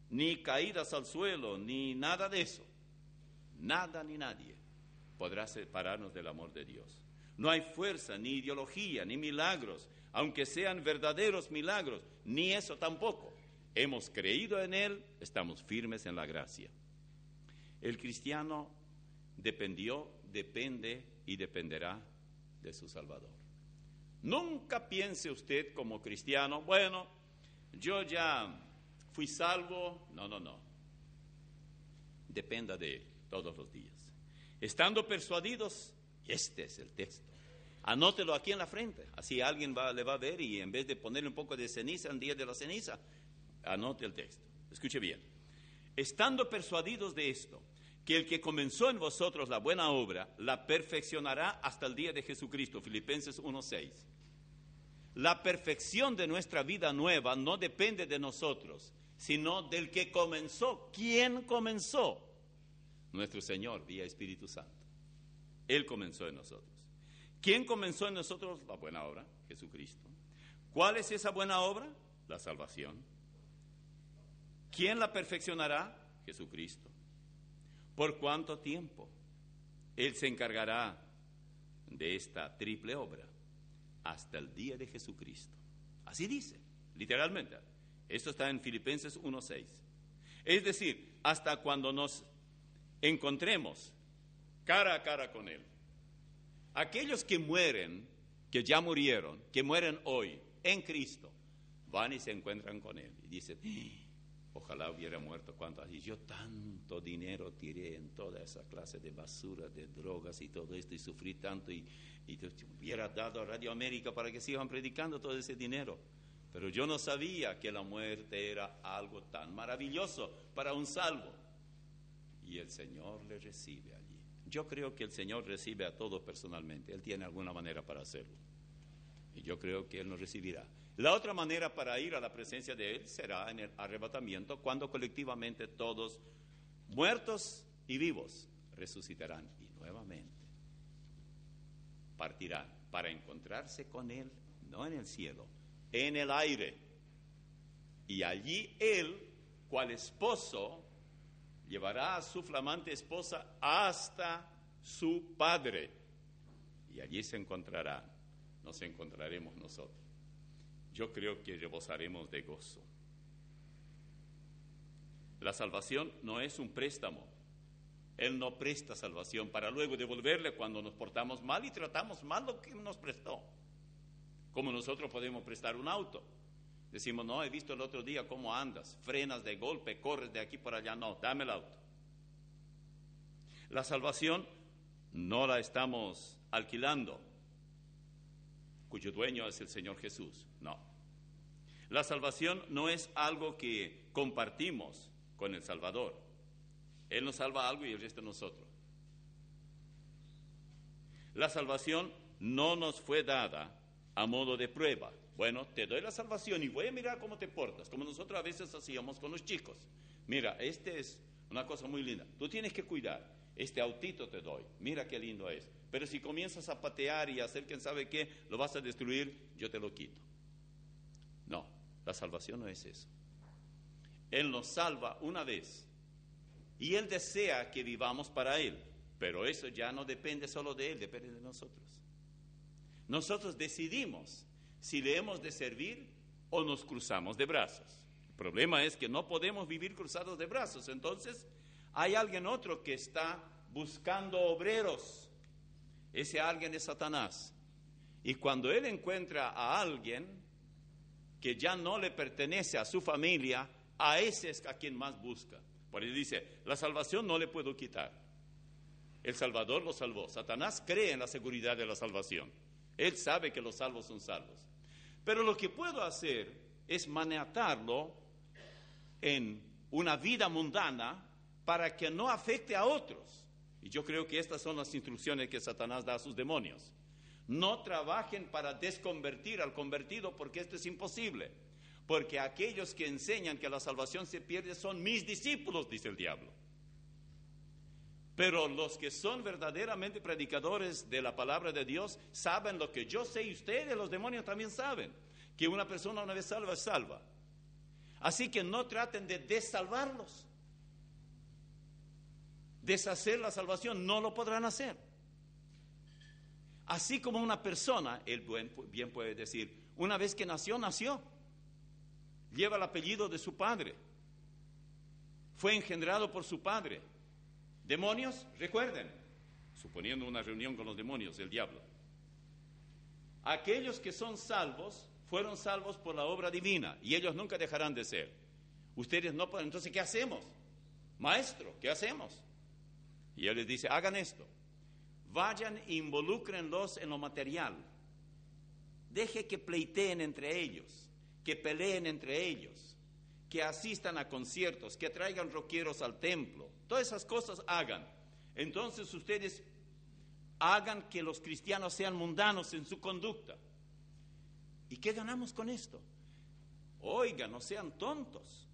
ni caídas al suelo, ni nada de eso. Nada ni nadie podrá separarnos del amor de Dios. No hay fuerza, ni ideología, ni milagros, aunque sean verdaderos milagros, ni eso tampoco. Hemos creído en Él, estamos firmes en la gracia. El cristiano depende y dependerá de su Salvador. Nunca piense usted como cristiano, bueno, yo ya fui salvo. No. Dependa de Él todos los días. Estando persuadidos, este es el texto. Anótelo aquí en la frente, así alguien le va a ver y en vez de ponerle un poco de ceniza en día de la ceniza, anote el texto. Escuche bien. Estando persuadidos de esto, que el que comenzó en vosotros la buena obra, la perfeccionará hasta el día de Jesucristo. Filipenses 1:6. La perfección de nuestra vida nueva no depende de nosotros, sino del que comenzó. ¿Quién comenzó? Nuestro Señor, vía Espíritu Santo. Él comenzó en nosotros. ¿Quién comenzó en nosotros la buena obra? Jesucristo. ¿Cuál es esa buena obra? La salvación. ¿Quién la perfeccionará? Jesucristo. ¿Por cuánto tiempo? Él se encargará de esta triple obra hasta el día de Jesucristo. Así dice, literalmente. Esto está en Filipenses 1:6. Es decir, hasta cuando nos encontremos cara a cara con Él. Aquellos que mueren, que ya murieron, que mueren hoy en Cristo, van y se encuentran con Él y dicen, ojalá hubiera muerto cuando así yo tanto dinero tiré en toda esa clase de basura, de drogas y todo esto, y sufrí tanto, y te hubiera dado a Radio América para que sigan predicando todo ese dinero. Pero yo no sabía que la muerte era algo tan maravilloso para un salvo. Y el Señor le recibe allí. Yo creo que el Señor recibe a todos personalmente. Él tiene alguna manera para hacerlo. Y yo creo que Él nos recibirá. La otra manera para ir a la presencia de Él será en el arrebatamiento, cuando colectivamente todos, muertos y vivos, resucitarán y nuevamente partirán para encontrarse con Él, no en el cielo, en el aire. Y allí Él, cual esposo, llevará a su flamante esposa hasta su Padre. Y allí se encontrarán, nos encontraremos nosotros. Yo creo que rebosaremos de gozo. La salvación no es un préstamo. Él no presta salvación para luego devolverle cuando nos portamos mal y tratamos mal lo que nos prestó. Como nosotros podemos prestar un auto. Decimos, no, he visto el otro día cómo andas, frenas de golpe, corres de aquí para allá. No, dame el auto. La salvación no la estamos alquilando, cuyo dueño es el Señor Jesús. No. La salvación no es algo que compartimos con el Salvador. Él nos salva algo y el resto nosotros. La salvación no nos fue dada a modo de prueba. Bueno, te doy la salvación y voy a mirar cómo te portas, como nosotros a veces hacíamos con los chicos. Mira, este es una cosa muy linda. Tú tienes que cuidar. Este autito te doy. Mira qué lindo es. Pero si comienzas a patear y a hacer quién sabe qué, lo vas a destruir, yo te lo quito. No, la salvación no es eso. Él nos salva una vez y Él desea que vivamos para Él. Pero eso ya no depende solo de Él, depende de nosotros. Nosotros decidimos si le hemos de servir o nos cruzamos de brazos. El problema es que no podemos vivir cruzados de brazos. Entonces, hay alguien otro que está buscando obreros. Ese alguien es Satanás. Y cuando él encuentra a alguien que ya no le pertenece a su familia, a ese es a quien más busca. Por eso dice, la salvación no le puedo quitar. El Salvador lo salvó. Satanás cree en la seguridad de la salvación. Él sabe que los salvos son salvos. Pero lo que puedo hacer es maniatarlo en una vida mundana para que no afecte a otros. Y yo creo que estas son las instrucciones que Satanás da a sus demonios. No trabajen para desconvertir al convertido, porque esto es imposible. Porque aquellos que enseñan que la salvación se pierde son mis discípulos, dice el diablo. Pero los que son verdaderamente predicadores de la palabra de Dios saben lo que yo sé y ustedes, los demonios, también saben. Que una persona una vez salva es salva. Así que no traten de desalvarlos. Deshacer la salvación, no lo podrán hacer. Así como una persona, él bien puede decir, una vez que nació, nació. Lleva el apellido de su padre. Fue engendrado por su padre. Demonios, recuerden, suponiendo una reunión con los demonios, el diablo. Aquellos que son salvos, fueron salvos por la obra divina y ellos nunca dejarán de ser. Ustedes no pueden, entonces, ¿qué hacemos? Maestro, ¿qué hacemos? Y él les dice, hagan esto. Vayan e involúcrenlos en lo material. Deje que pleiteen entre ellos, que peleen entre ellos, que asistan a conciertos, que traigan rockeros al templo. Todas esas cosas hagan. Entonces ustedes hagan que los cristianos sean mundanos en su conducta. ¿Y qué ganamos con esto? Oigan, no sean tontos.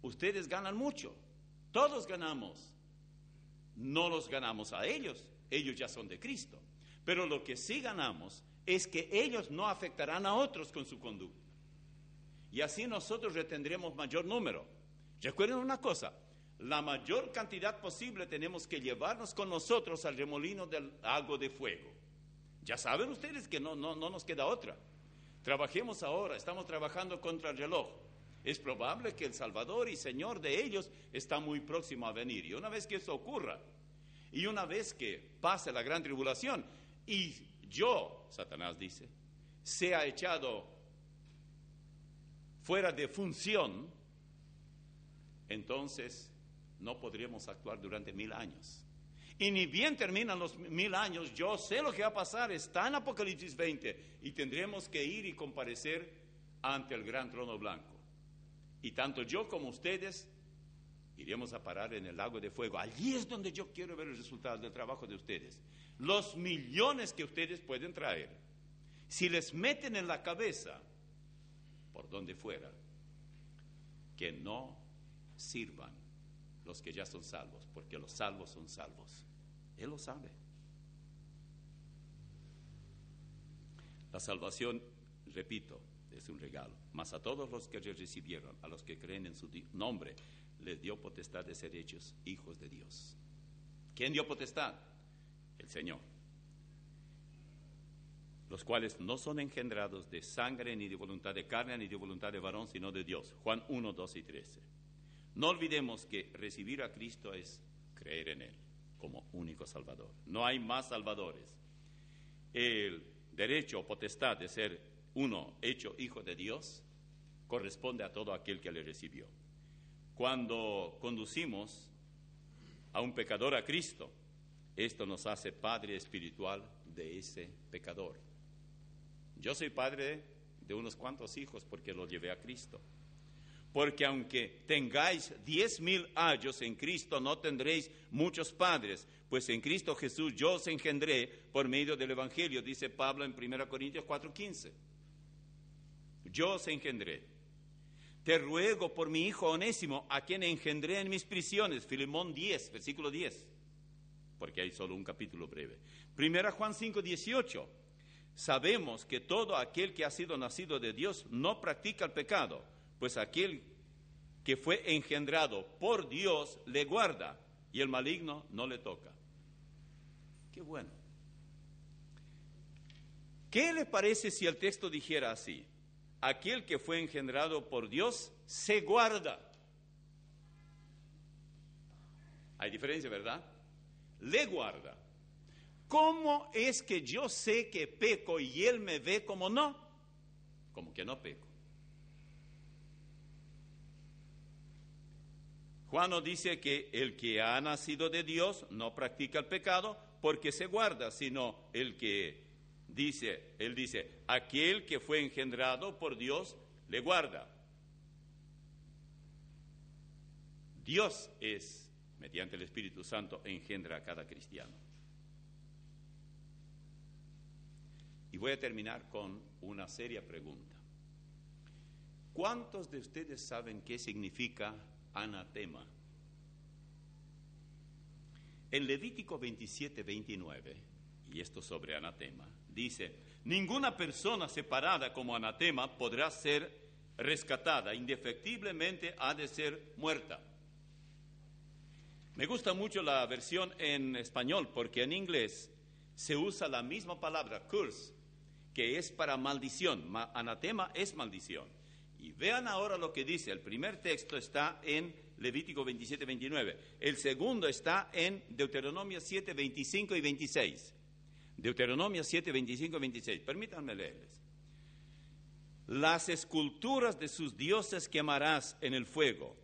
Ustedes ganan mucho. Todos ganamos. No los ganamos a ellos. Ellos ya son de Cristo. Pero lo que sí ganamos es que ellos no afectarán a otros con su conducta. Y así nosotros retendremos mayor número. Recuerden una cosa. La mayor cantidad posible tenemos que llevarnos con nosotros al remolino del lago de fuego. Ya saben ustedes que no nos queda otra. Trabajemos ahora, estamos trabajando contra el reloj. Es probable que el Salvador y Señor de ellos está muy próximo a venir. Y una vez que eso ocurra, y una vez que pase la gran tribulación, y yo, Satanás dice, sea echado fuera de función, entonces no podríamos actuar durante 1000 años. Y ni bien terminan los 1000 años, yo sé lo que va a pasar, está en Apocalipsis 20, y tendremos que ir y comparecer ante el gran trono blanco. Y tanto yo como ustedes iremos a parar en el lago de fuego. Allí es donde yo quiero ver el resultado del trabajo de ustedes. Los millones que ustedes pueden traer, si les meten en la cabeza, por donde fuera, que no sirvan los que ya son salvos, porque los salvos son salvos. Él lo sabe. La salvación, repito, es un regalo. Mas a todos los que recibieron, a los que creen en su nombre, les dio potestad de ser hechos hijos de Dios. ¿Quién dio potestad? El Señor. Los cuales no son engendrados de sangre, ni de voluntad de carne, ni de voluntad de varón, sino de Dios. Juan 1, 12 y 13. No olvidemos que recibir a Cristo es creer en Él como único Salvador. No hay más salvadores. El derecho o potestad de ser uno hecho hijo de Dios corresponde a todo aquel que le recibió. Cuando conducimos a un pecador a Cristo, esto nos hace padre espiritual de ese pecador. Yo soy padre de unos cuantos hijos porque los llevé a Cristo. Porque aunque tengáis 10,000 años en Cristo, no tendréis muchos padres, pues en Cristo Jesús yo os engendré por medio del Evangelio, dice Pablo en 1 Corintios 4:15. Yo os engendré. Te ruego por mi hijo Onésimo, a quien engendré en mis prisiones, Filemón 10, versículo 10, porque hay solo un capítulo breve. 1 Juan 5:18. Sabemos que todo aquel que ha sido nacido de Dios no practica el pecado, pues aquel que fue engendrado por Dios le guarda y el maligno no le toca. Qué bueno. ¿Qué le parece si el texto dijera así? Aquel que fue engendrado por Dios se guarda. Hay diferencia, ¿verdad? Le guarda. ¿Cómo es que yo sé que peco y él me ve como no? Como que no peco. Juan nos dice que el que ha nacido de Dios no practica el pecado porque se guarda, sino el que él dice, aquel que fue engendrado por Dios le guarda. Dios es, mediante el Espíritu Santo, engendra a cada cristiano. Y voy a terminar con una seria pregunta. ¿Cuántos de ustedes saben qué significa anatema? En Levítico 27:29, y esto sobre anatema, dice, ninguna persona separada como anatema podrá ser rescatada, indefectiblemente ha de ser muerta. Me gusta mucho la versión en español porque en inglés se usa la misma palabra, curse, que es para maldición. Anatema es maldición. Y vean ahora lo que dice. El primer texto está en Levítico 27:29. El segundo está en Deuteronomio 7:25 y 26. Deuteronomio 7:25 y 26. Permítanme leerles. Las esculturas de sus dioses quemarás en el fuego.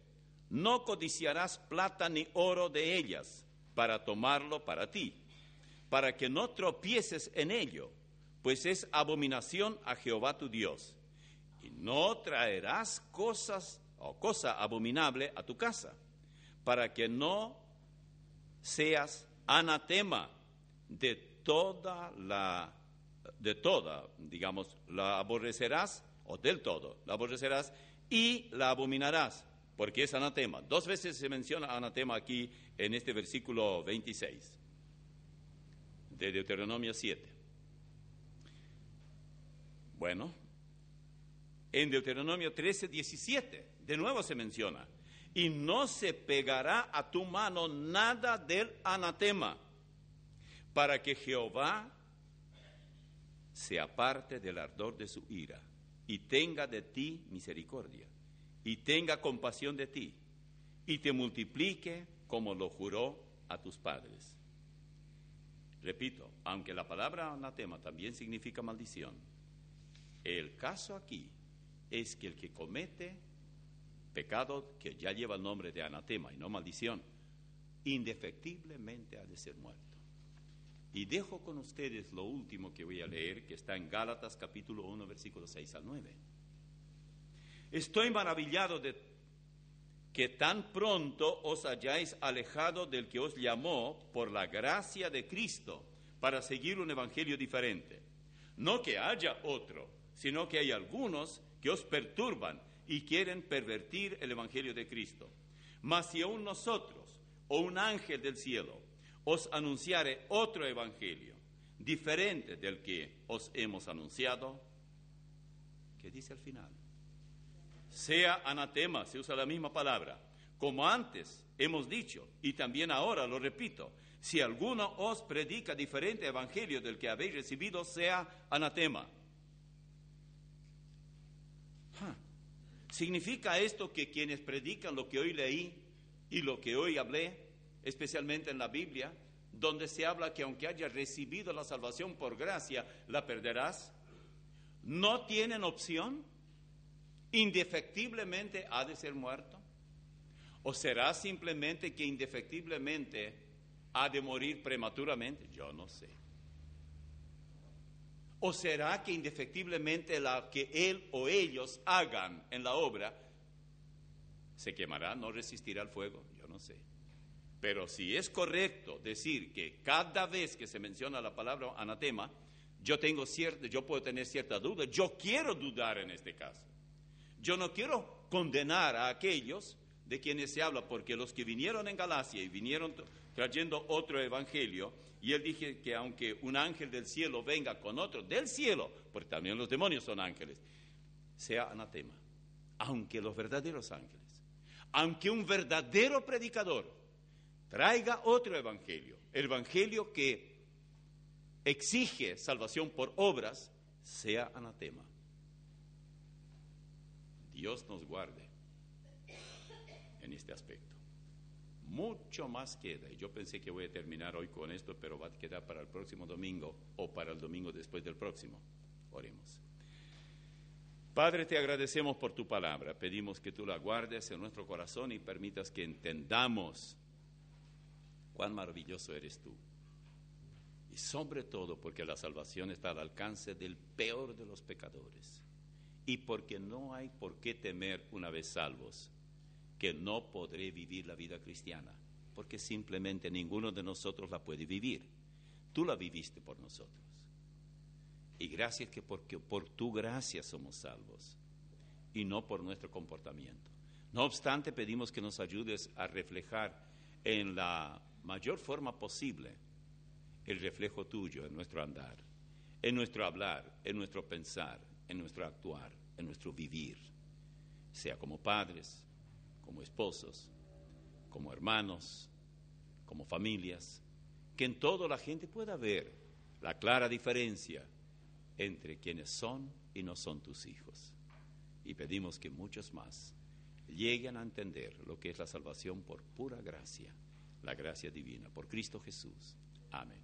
No codiciarás plata ni oro de ellas para tomarlo para ti, para que no tropieces en ello, pues es abominación a Jehová tu Dios. Y no traerás cosa abominable a tu casa, para que no seas anatema de toda, digamos, la aborrecerás, o del todo, la aborrecerás y la abominarás, porque es anatema. 2 veces se menciona anatema aquí en este versículo 26 de Deuteronomio 7. Bueno, en Deuteronomio 13:17, de nuevo se menciona, y no se pegará a tu mano nada del anatema, para que Jehová se aparte del ardor de su ira, y tenga de ti misericordia, y tenga compasión de ti, y te multiplique como lo juró a tus padres. Repito, aunque la palabra anatema también significa maldición, el caso aquí es que el que comete pecado que ya lleva el nombre de anatema y no maldición, indefectiblemente ha de ser muerto. Y dejo con ustedes lo último que voy a leer, que está en Gálatas capítulo 1, versículos 6 al 9. Estoy maravillado de que tan pronto os hayáis alejado del que os llamó por la gracia de Cristo para seguir un evangelio diferente. No que haya otro, sino que hay algunos que os perturban y quieren pervertir el evangelio de Cristo. Mas si aún nosotros o un ángel del cielo os anunciare otro evangelio diferente del que os hemos anunciado, ¿qué dice al final? Sea anatema, se usa la misma palabra, como antes hemos dicho, y también ahora lo repito, si alguno os predica diferente evangelio del que habéis recibido, sea anatema. ¿Significa esto que quienes predican lo que hoy leí y lo que hoy hablé, especialmente en la Biblia, donde se habla que aunque hayas recibido la salvación por gracia, la perderás, no tienen opción? ¿Indefectiblemente ha de ser muerto? ¿O será simplemente que indefectiblemente ¿Ha de morir prematuramente? Yo no sé. ¿O será que indefectiblemente la que él o ellos hagan en la obra se quemará, no resistirá al fuego? Yo no sé. Pero si es correcto decir que cada vez que se menciona la palabra anatema, yo puedo tener cierta duda. Yo quiero dudar en este caso. Yo no quiero condenar a aquellos de quienes se habla, porque los que vinieron en Galacia y vinieron trayendo otro evangelio, y él dije que aunque un ángel del cielo venga con otro del cielo, porque también los demonios son ángeles, sea anatema. Aunque los verdaderos ángeles, aunque un verdadero predicador traiga otro evangelio, el evangelio que exige salvación por obras, sea anatema. Dios nos guarde en este aspecto. Mucho más queda, y yo pensé que voy a terminar hoy con esto, pero va a quedar para el próximo domingo o para el domingo después del próximo. Oremos. Padre, te agradecemos por tu palabra. Pedimos que tú la guardes en nuestro corazón y permitas que entendamos cuán maravilloso eres tú. Y sobre todo porque la salvación está al alcance del peor de los pecadores. Y porque no hay por qué temer, una vez salvos, que no podré vivir la vida cristiana, porque simplemente ninguno de nosotros la puede vivir. Tú la viviste por nosotros. Y gracias porque por tu gracia somos salvos y no por nuestro comportamiento. No obstante, pedimos que nos ayudes a reflejar en la mayor forma posible el reflejo tuyo en nuestro andar, en nuestro hablar, en nuestro pensar, en nuestro actuar, en nuestro vivir, sea como padres, como esposos, como hermanos, como familias, que en todo la gente pueda ver la clara diferencia entre quienes son y no son tus hijos. Y pedimos que muchos más lleguen a entender lo que es la salvación por pura gracia, la gracia divina, por Cristo Jesús. Amén.